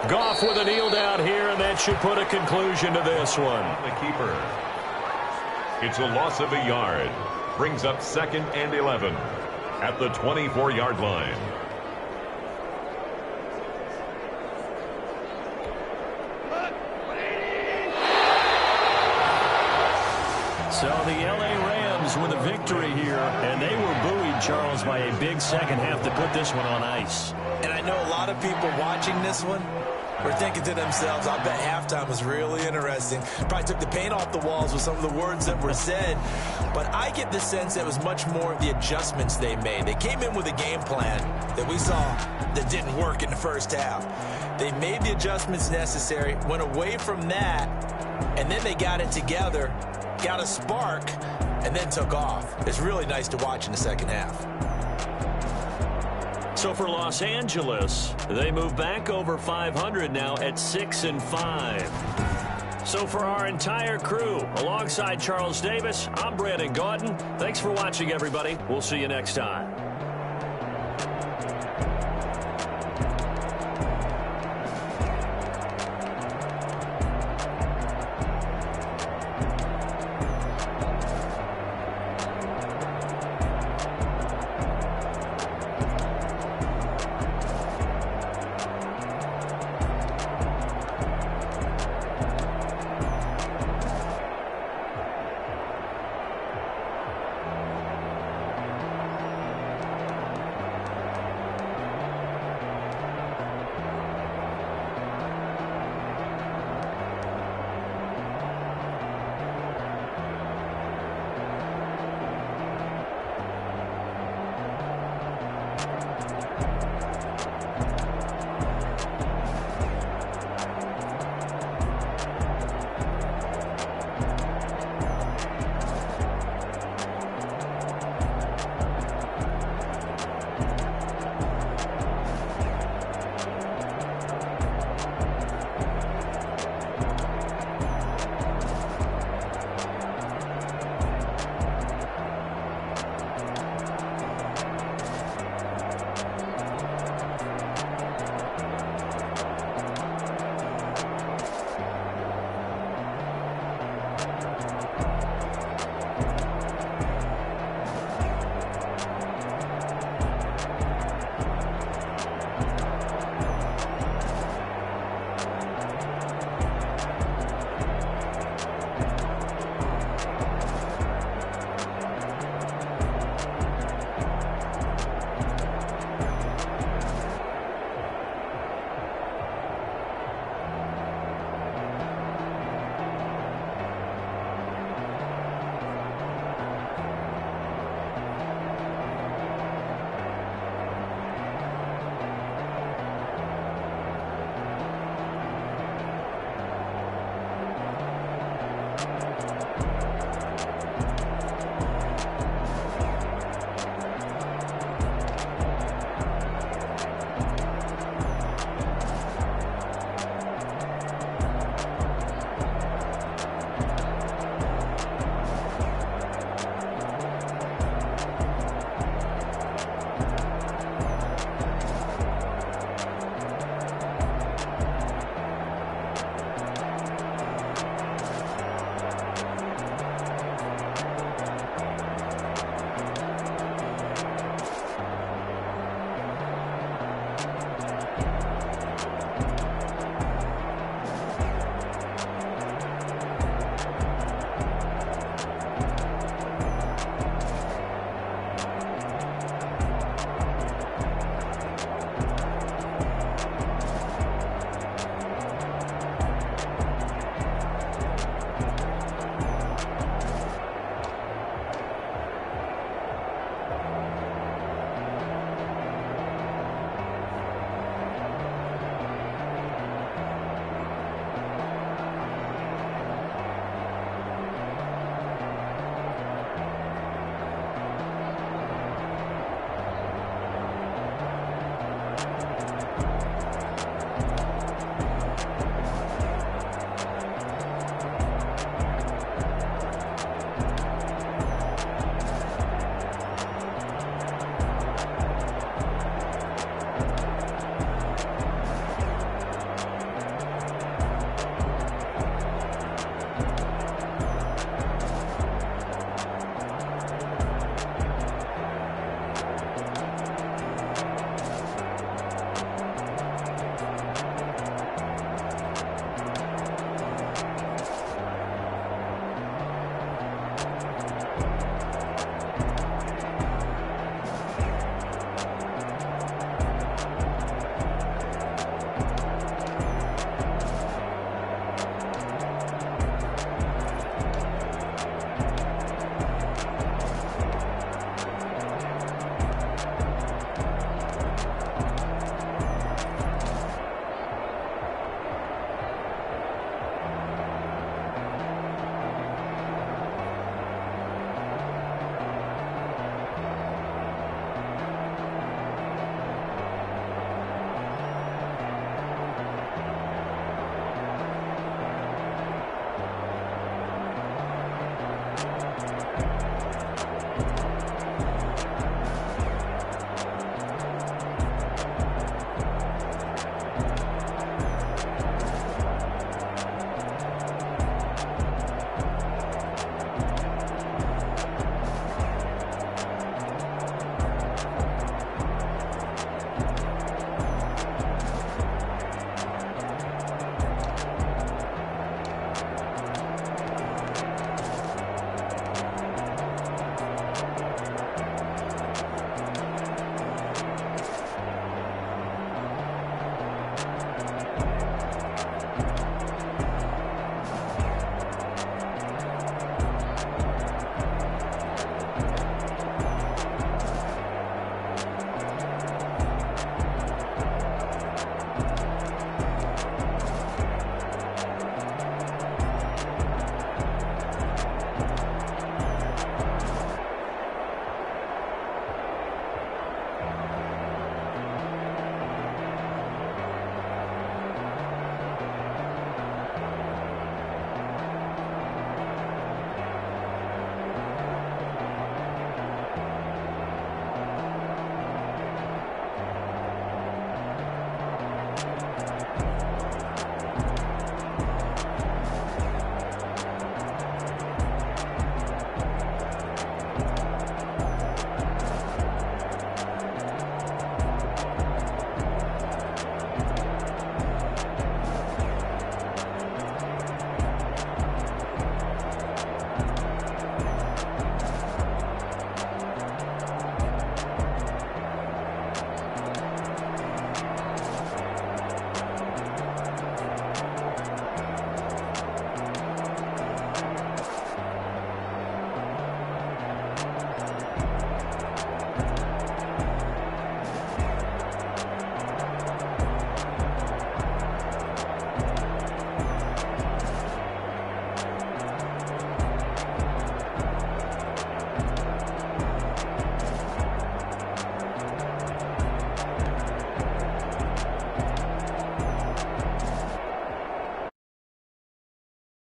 Goff with a kneel down here, and that should put a conclusion to this one. The keeper. It's a loss of a yard. Brings up 2nd and 11 at the 24-yard line. So the L.A. Rams with a victory here, and they were buoyed, Charles, by a big second half to put this one on ice. And I know a lot of people watching this one were thinking to themselves, I bet halftime was really interesting. Probably took the paint off the walls with some of the words that were said. But I get the sense that it was much more of the adjustments they made. They came in with a game plan that we saw that didn't work in the first half. They made the adjustments necessary, went away from that, and then they got it together, got a spark, and then took off. It's really nice to watch in the second half. So for Los Angeles, they move back over 500 now at 6-5. So for our entire crew, alongside Charles Davis, I'm Brandon Gaudin. Thanks for watching, everybody. We'll see you next time.